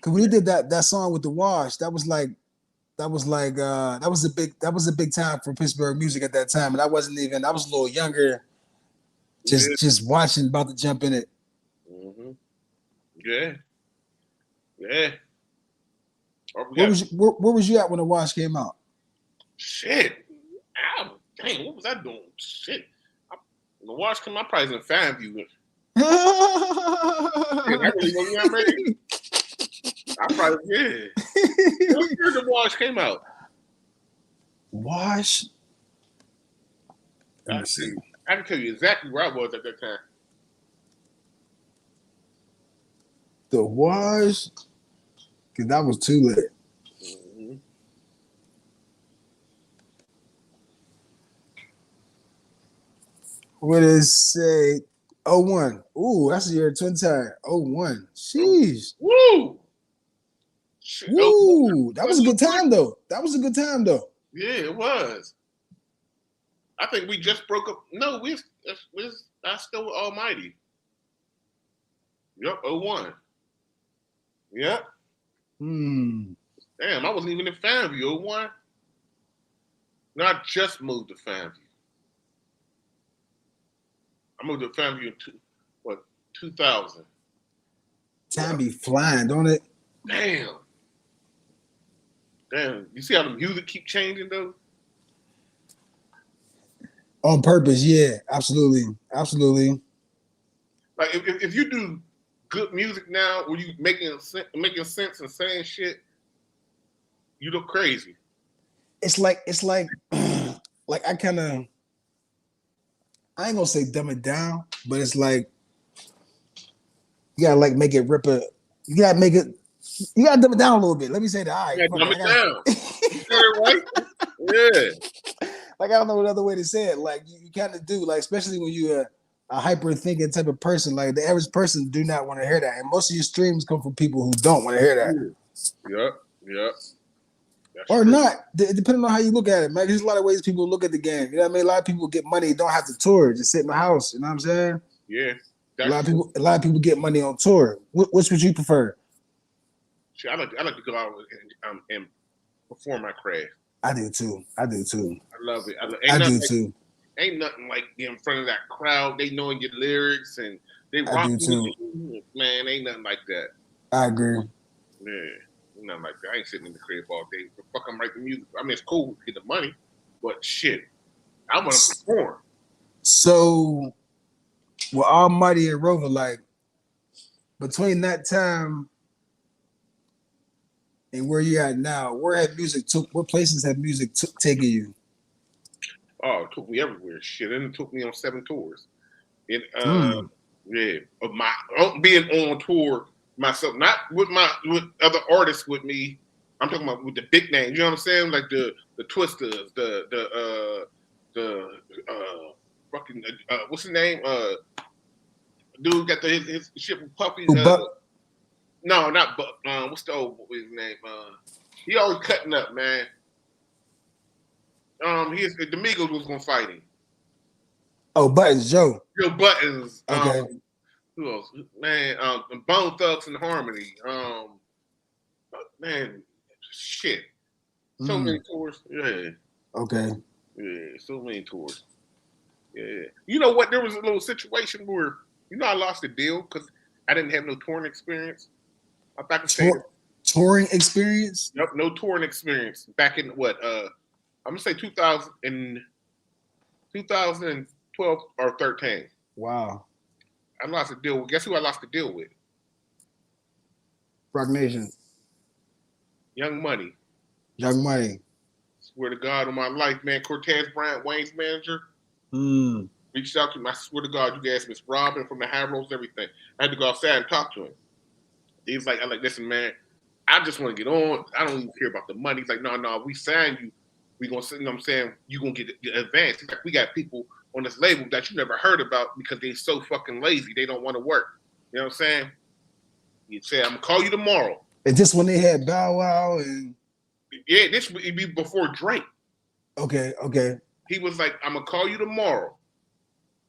Cause when he did that song with the Wash, that was a big time for Pittsburgh music at that time. And I was a little younger, just watching, about to jump in it. Mm-hmm. Yeah. Where was you at when the Wash came out? Shit. Dang, what was I doing? Shit. The Wash came out, I probably was in Fanview. I really know you I'm ready. I probably did. What year the Wash came out? Wash? Let me see. I can tell you exactly where I was at that time. The Wash? Because that was too late. Mm-hmm. What does it say? 01. Ooh, that's the year Twin Tire. 01. Sheesh. Woo! Woo! That was a good time though. Yeah, it was. I think we just broke up. No, I still with Allmighty. Yep, 01. Yep. Damn, I wasn't even in Fanview. 01. No, I just moved to Fanview. I moved to Fanview in 2000. Time be flying, don't it? Damn. You see how the music keep changing though? On purpose, yeah, absolutely. Like if you do good music now, where you making sense and saying shit, you look crazy. It's like like I ain't gonna say dumb it down, but it's like you gotta like make it ripper. You gotta dumb it down a little bit. Let me say that. All right, you gotta dumb it down. You said it right? Yeah. Like I don't know what other way to say it. Like you kind of do, like especially when you're a hyper thinking type of person. Like the average person do not want to hear that, and most of your streams come from people who don't want to hear that. Yep. Or true. Not, depending on how you look at it, man. There's a lot of ways people look at the game. You know what I mean? A lot of people get money, don't have to tour, just sit in the house. You know what I'm saying? Yeah. A lot of people get money on tour. Which would you prefer? See, I like to go out and perform my craft. I do too. I love it. I do too. Ain't nothing like in front of that crowd. They knowing your lyrics and they rocking with you. Man, ain't nothing like that. I agree. Yeah. Nothing like that. I ain't sitting in the crib all day. The fuck, I'm writing music. I mean, it's cool to get the money, but shit, I want to perform. So, with Allmighty and Rovalike, between that time and where you at now, what places have music taken you? Oh, it took me everywhere. Shit, and it took me on 7 tours. Yeah, of my being on tour. Myself, not with other artists with me. I'm talking about with the big names. You know what I'm saying? Like the Twistas, the fucking what's his name? Dude got his shit with Puffy. No, not Buck. What's the old boy's name? He always cutting up, man. The Migos was gonna fight him. Oh, Buttons, Joe. Joe Buttons. Okay. Who else? Man, Bone Thugs and Harmony. Man, shit. So many tours. Yeah. Okay. Yeah, so many tours. Yeah. You know what? There was a little situation where, I lost a deal because I didn't have no touring experience. I'm back in touring experience? Yep, no touring experience. Back in what? I'm gonna say 2012 or 13. Wow. I lost a deal. Guess who I lost the deal with? Rock Nation. Young Money. Young Money. Swear to God on my life, man. Cortez Bryant, Wayne's manager, reached out to me. I swear to God, you guys, Miss Robin from the High Rolls, everything. I had to go outside and talk to him. He's like, listen, man, I just want to get on. I don't even care about the money. He's like, no, we signed you. We gonna, you know what I'm saying, you gonna get advanced. He's like, we got people on this label that you never heard about because they so fucking lazy. They don't want to work. You know what I'm saying? He said, I'm gonna call you tomorrow. Is this when they had Bow Wow and? Yeah, this would be before Drake. Okay. He was like, I'm gonna call you tomorrow.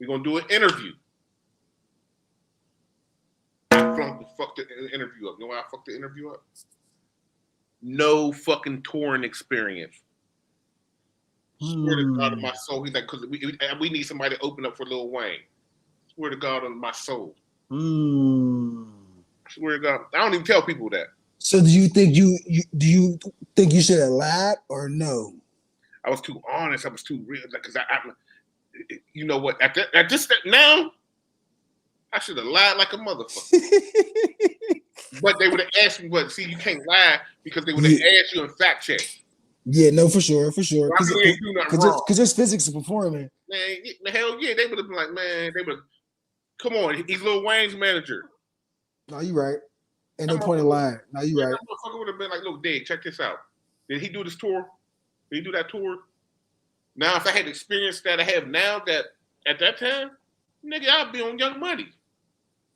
We're gonna do an interview. I fucked the interview up. You know why I fucked the interview up? No fucking touring experience. Swear to God on my soul. He's like, because we need somebody to open up for Lil Wayne. Swear to God on my soul. Swear to God. I don't even tell people that. So do you think you should have lied or no? I was too honest. I was too real. Because I you know what? At this step now, I should have lied like a motherfucker. But they would have asked me, but see, you can't lie because they would have asked you in fact check. Yeah, no, for sure. Because there's physics of performing. Man, hell yeah, they would have been like, man, they would have, come on, he's Lil Wayne's manager. No, you right. Ain't no point in lying. No, you right. That motherfucker would have been like, look, Dave, check this out. Did he do this tour? Did he do that tour? Now, if I had the experience that I have now, that at that time, nigga, I'd be on Young Money.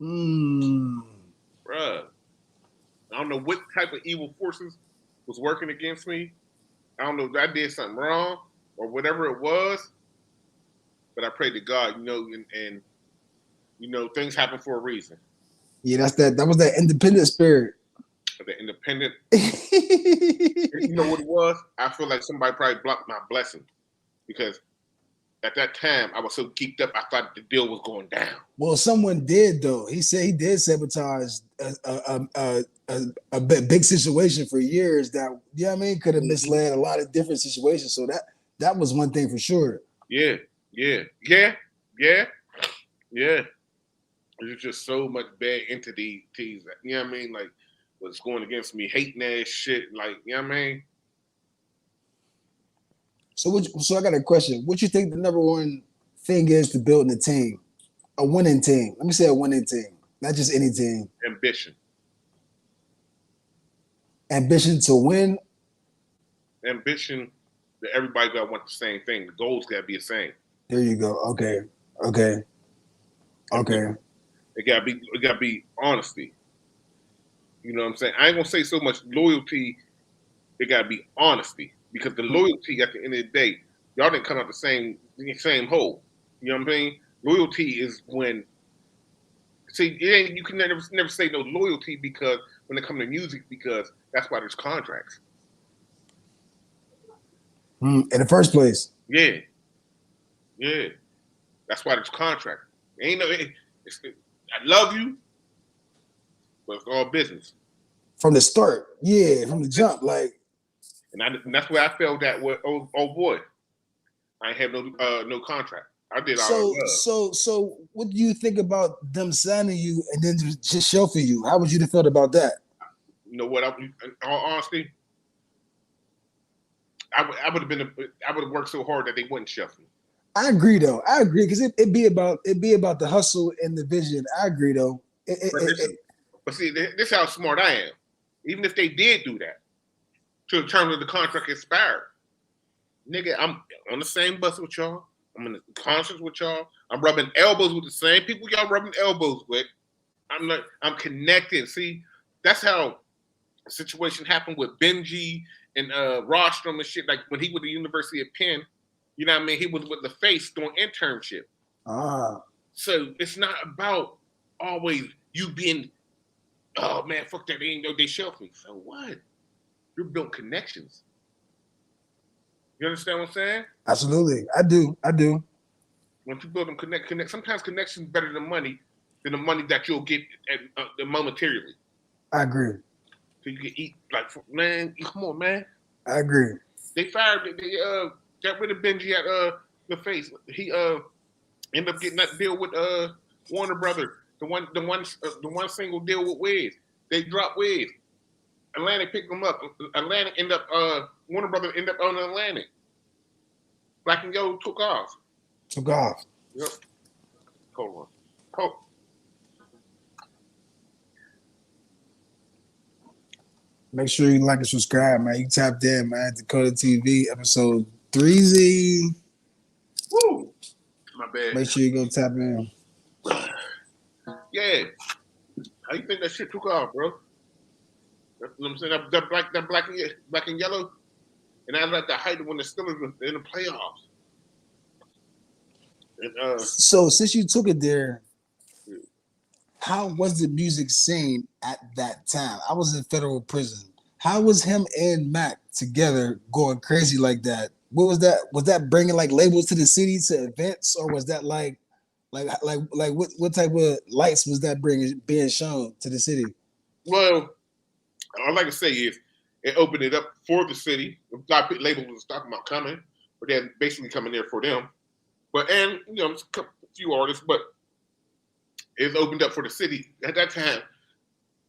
Bruh. I don't know what type of evil forces was working against me. I don't know if I did something wrong or whatever it was. But I pray to God, and things happen for a reason. Yeah, that was that independent spirit. The independent. You know what it was? I feel like somebody probably blocked my blessing because at that time I was so geeked up. I thought the deal was going down. Well, someone did though. He said he did sabotage a big situation for years. That could have misled a lot of different situations. So that was one thing for sure. Yeah. There's just so much bad entities. You know what I mean? Like what's going against me, hating that shit. Like, you know what I mean? So I got a question. What you think the number one thing is to building a team? A winning team. Let me say a winning team. Not just any team. Ambition. Ambition to win? Ambition that everybody gotta want the same thing. The goals gotta be the same. There you go. Okay. It gotta be honesty. You know what I'm saying? I ain't gonna say so much loyalty. It gotta be honesty because the loyalty at the end of the day, y'all didn't come out the same hole. You know what I mean? Loyalty is when. See, you can never say no loyalty because when it comes to music, because that's why there's contracts. In the first place. Yeah. That's why there's contract. I love you, but it's all business. From the start, from the jump, like. And that's where I felt that with oh boy, I ain't have no contract. I did all love. So what do you think about them signing you and then just shelving you? How would you have felt about that? You know what? In all honesty, I would have worked so hard that they wouldn't shelf me. I agree though. I agree because it'd be about the hustle and the vision. I agree though. But see, this is how smart I am. Even if they did do that, to the terms of the contract expired, nigga, I'm on the same bus with y'all. I'm in the concerts with y'all. I'm rubbing elbows with the same people y'all rubbing elbows with. I'm connected. See, that's how a situation happened with Benji and Rostrom and shit. Like when he was at the University of Penn, you know what I mean? He was with the Face doing internship. So it's not about always you being, oh man, fuck that, they ain't know they shelf me. So what? You built connections. You understand what I'm saying? Absolutely. I do. When you build them connect, sometimes connections better than the money that you'll get momentarily. I agree. So you can eat, like, man, come on, man. I agree. They got rid of Benji at the Face. He ended up getting that deal with Warner Brother. The one single deal with Wiz. They dropped Wiz. Atlantic picked them up. Atlantic ended up Warner Brother ended up on Atlantic. Black and Yellow took off. Yep. Hold on. Make sure you like and subscribe, man. You tapped in, man. Decoded TV, episode 3Z. Woo! My bad. Make sure you go tap in. Yeah. How you think that shit took off, bro? That's what I'm saying. That black and yellow. And I like the height when the Steelers were in the playoffs. And, so since you took it there, how was the music scene at that time? I was in federal prison. How was him and Mac together going crazy like that? What was that? Was that bringing like labels to the city to events, or was that like what type of lights was that being shown to the city? Well, all I like to say is it opened it up for the city. A lot of labels was talking about coming, but they're basically coming there for them. But and you know, a few artists, but it's opened up for the city. At that time,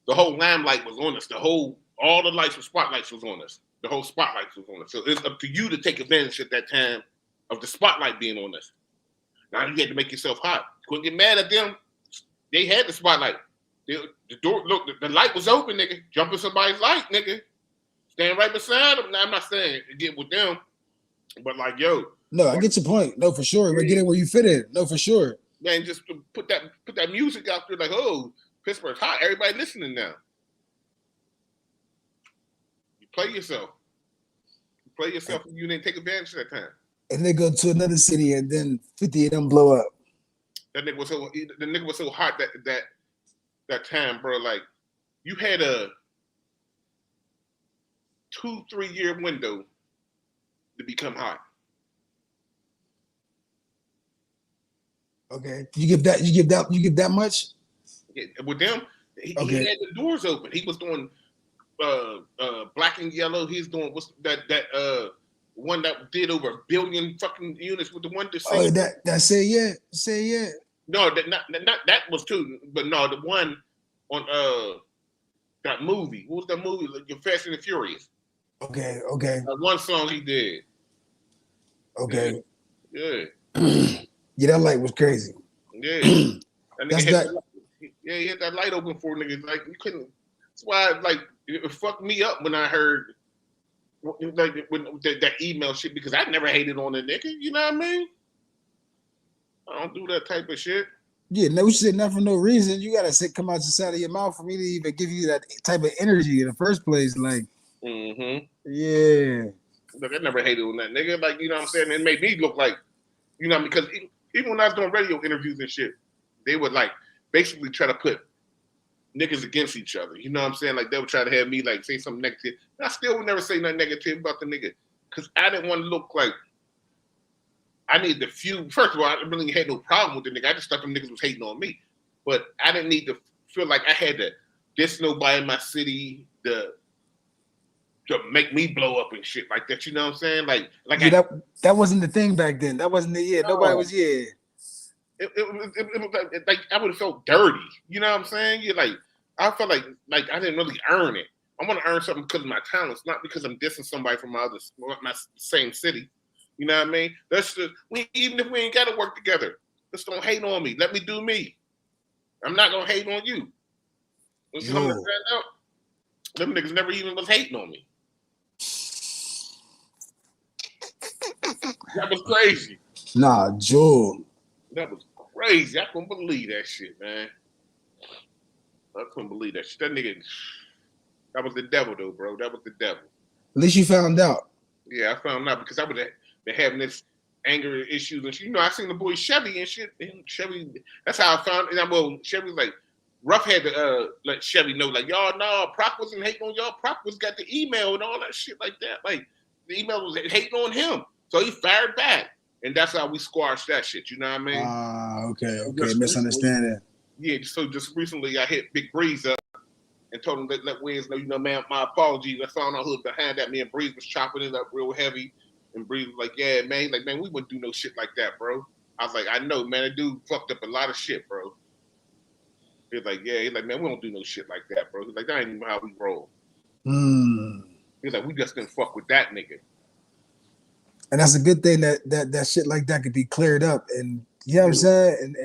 the whole limelight was on us. All the lights and spotlights was on us. The whole spotlight was on us. So it's up to you to take advantage at that time of the spotlight being on us. Now you had to make yourself hot. You couldn't get mad at them. They had the spotlight. The door, look, the light was open, nigga. Jump in somebody's light, nigga. Stand right beside them. Now I'm not saying get with them, but like, yo. No, I get your point. No, for sure. But get it where you fit in. No, for sure. Man, just put that music out there like, oh, Pittsburgh's hot. Everybody listening now. You play yourself. And you didn't take advantage of that time. And they go to another city and then 50 of them blow up. The nigga was so hot that time, bro. Like, you had a 2-3 year window to become hot. Okay, you give that much? Yeah, with them, he had the doors open. He was doing Black and Yellow. He's doing what's that one that did over 1 billion fucking units with the one to say. Oh, that say yeah. No, that was two, but no, the one on that movie. What was that movie? Like Fast and the Furious. Okay. One song he did. Okay. Yeah. Yeah, that light was crazy. Yeah. He had that light open for niggas. Like, you couldn't. That's why, like, it fucked me up when I heard like when that email shit, because I never hated on a nigga. You know what I mean? I don't do that type of shit. Yeah, no shit, not for no reason. You gotta come out the side of your mouth for me to even give you that type of energy in the first place. Like, yeah. Look, I never hated on that nigga. Like, you know what I'm saying? It made me look like, you know, because even when I was doing radio interviews and shit, they would like basically try to put niggas against each other. You know what I'm saying? Like, they would try to have me like say something negative. And I still would never say nothing negative about the nigga, because I didn't want to look like I need the few. First of all, I really had no problem with the nigga. I just thought them niggas was hating on me. But I didn't need to feel like I had to diss nobody in my city to make me blow up and shit like that. You know what I'm saying? Like yeah, that wasn't the thing back then. That wasn't the No. Nobody was It was like I would have felt dirty. You know what I'm saying? You're like, I felt like I didn't really earn it. I want to earn something because of my talents, not because I'm dissing somebody from my same city. You know what I mean? That's just, even if we ain't got to work together, just don't hate on me. Let me do me. I'm not gonna hate on you. Them niggas never even was hating on me. That was crazy. Nah, Joe. That was crazy. I couldn't believe that shit, man. I couldn't believe that shit. That That was the devil, though, bro. That was the devil. At least you found out. Yeah, I found out because I would have been having this anger issues and shit. You know, I seen the boy Chevy and shit. And Chevy, that's how I found it. And Chevy was like, Ruff had to let Chevy know, like, y'all, no, Proc wasn't hating on y'all. Proc was got the email and all that shit like that. Like, the email was hating on him. So he fired back. And that's how we squashed that shit. You know what I mean? Okay. Misunderstanding. Yeah, so just recently I hit Big Breeze up and told him let Wiz know, you know, man, my apologies. I found out who was behind that. Me and Breeze was chopping it up real heavy. And Breeze was like, yeah, man. He's like, man, we wouldn't do no shit like that, bro. I was like, I know, man. That dude fucked up a lot of shit, bro. He's like, yeah. He's like, man, we don't do no shit like that, bro. He's like, that ain't even how we roll. He's like, we just didn't fuck with that nigga. And that's a good thing that shit like that could be cleared up. And you know what I'm saying?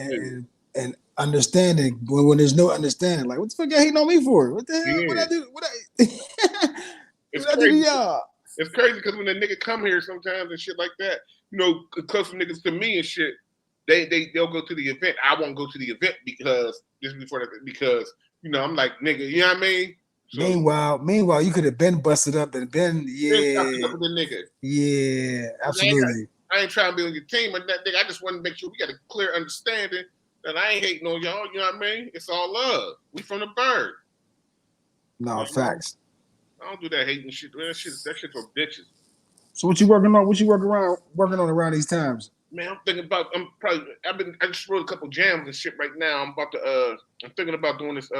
And understanding when there's no understanding. Like, what the fuck you hating on me for? What the hell? Yeah. What I do? What I do to y'all? It's crazy because when the nigga come here sometimes and shit like that, you know, close niggas to me and shit, they'll go to the event. I won't go to the event because you know, I'm like, nigga, you know what I mean? So, meanwhile, you could have been busted up and been busted up with the nigga. Yeah, absolutely. I ain't trying to be on your team or that nigga. I just want to make sure we got a clear understanding that I ain't hating on y'all. You know what I mean? It's all love. We from the bird. No, facts. I don't do that hating shit. That shit for bitches. So what you working on? What you working on around these times? Man, I'm thinking about. I just wrote a couple jams and shit right now. I'm thinking about doing this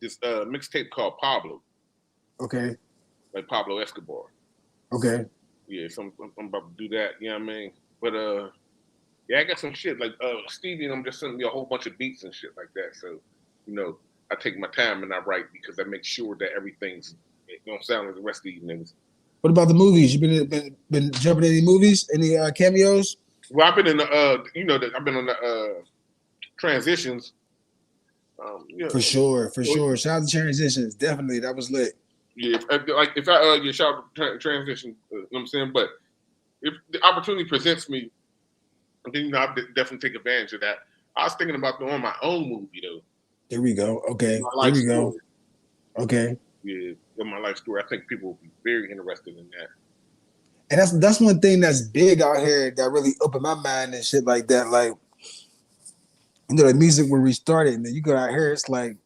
mixtape called Pablo. Okay. Like Pablo Escobar. Okay. Yeah, so I'm about to do that. You know what I mean? But yeah, I got some shit like Stevie and I'm just sending me a whole bunch of beats and shit like that. So, you know, I take my time and I write because I make sure that everything's don't sound like the rest of these niggas. What about the movies? You been jumping in any movies? Any cameos? Well, I've been in the I've been on the transitions. For sure. Shout out to Transitions. Definitely, that was lit. Yeah, shout out to Transition. You know what I'm saying? But if the opportunity presents me, then I definitely take advantage of that. I was thinking about doing my own movie though. Here we go. Okay. Here we go. Okay. Yeah, my life story. I think people will be very interested in that. And that's one thing that's big out here that really opened my mind and shit like that. Like, you know, the music when we started, and then you go out here, it's like,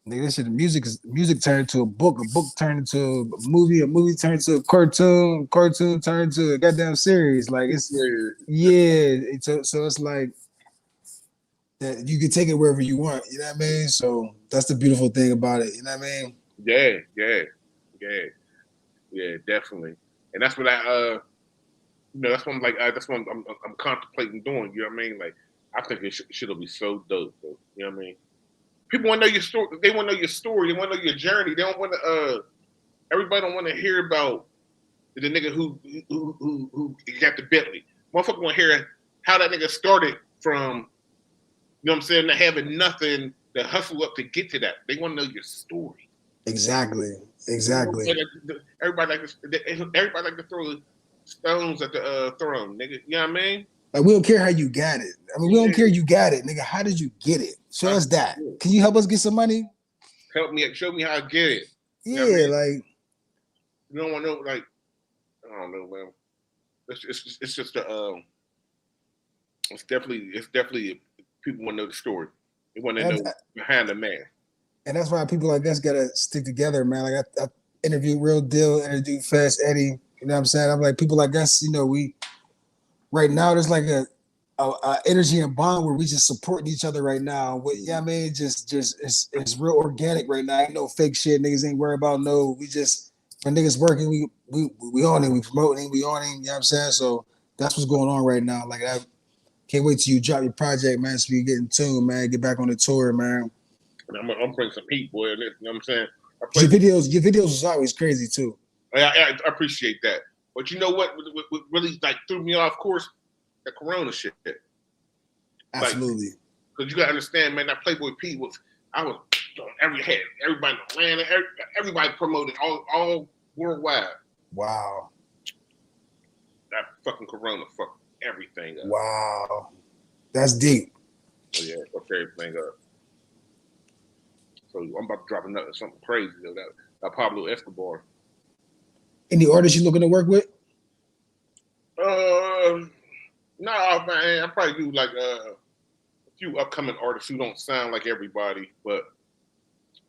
nigga, this shit, music turned into a book turned into a movie turned into a cartoon turned into a goddamn series. Like it's so it's like that you can take it wherever you want, you know what I mean? So that's the beautiful thing about it, you know what I mean? Yeah, definitely. And that's what that's what I'm like. That's what I'm contemplating doing. You know what I mean? Like, I think it shit'll be so dope, though. You know what I mean? People want to know your story. They want to know your story. They want to know your journey. They don't want to. Everybody don't want to hear about the nigga who got the Bentley. Motherfucker want to hear how that nigga started from. You know what I'm saying? Not having nothing to hustle up to get to that. They want to know your story. Exactly. Everybody like to throw stones at the throne, nigga. You know what I mean? Like, we don't care how you got it. I mean, we don't care you got it, nigga. How did you get it? Show us that. Can you help us get some money? Help me, show me how I get it. Yeah, you know like you don't want to know, like, I don't know, man. It's just it's definitely people want to know the story. They want to know behind the man. And that's why people like us gotta stick together, man. Like I interviewed Real Deal, interviewed Fast Eddie. You know what I'm saying? I'm like, people like us, you know, we right now there's like a energy and bond where we just supporting each other right now. You know what I mean? Just it's real organic right now. Ain't no fake shit. Niggas ain't worried about no. We just when niggas working, we on it, we promoting, we on it, you know what I'm saying? So that's what's going on right now. Like, I can't wait till you drop your project, man, so we get in tune, man, get back on the tour, man. And I'm bringing some heat, boy. You know what I'm saying? Your videos was always crazy too. I appreciate that. But you know what really like threw me off course? The Corona shit. Absolutely. Because you gotta understand, man, that Playboy P I was on everybody in Atlanta, everybody promoted all worldwide. Wow. That fucking Corona fucked everything up. Wow. That's deep. Oh, yeah, fucked everything up. So I'm about to drop another something crazy though. That Pablo Escobar. Any artists you looking to work with? No, man. I probably do like a few upcoming artists who don't sound like everybody, but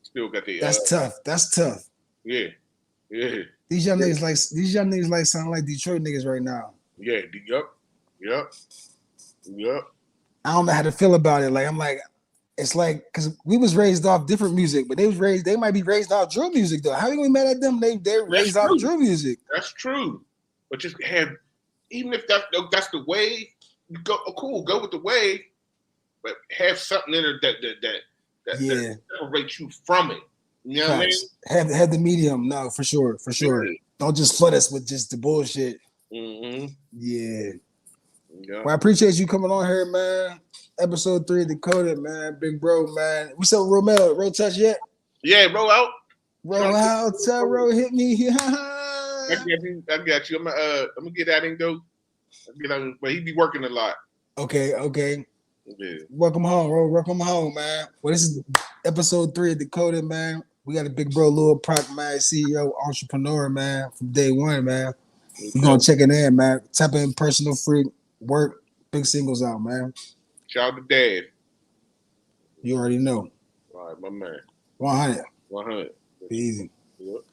still got the. That's tough. That's tough. Yeah, yeah. These young niggas like sound like Detroit niggas right now. Yeah, yep. I don't know how to feel about it. Like I'm like, it's like because we was raised off different music, but they might be raised off drill music though. How are you gonna be mad at them? They're raised off drill music. That's true. But just have, even if that's the way, you go cool, go with the way, but have something in it that separates you from it. You know what I mean? Have the medium, no, for sure. Yeah. Don't just flood us with just the bullshit. Mm-hmm. Yeah. Well, I appreciate you coming on here, man. Episode 3 of Decoded, man. Big bro, man. What's up, Romel? Roll touch yet? Yeah, roll out. Roll out. Tell hit me. I got you. I'm gonna get out and go. But he be working a lot. Okay. Yeah. Welcome home, bro. Welcome home, man. Well, this is episode 3 of Decoded, man. We got a big bro, Lua'Proc, man, CEO, entrepreneur, man, from day one, man. We're gonna check it in, man. Tap in personal freak, work, big singles out, man. Shout out to Dad. You already know. All right, my man. 100. 100. Easy. Yep.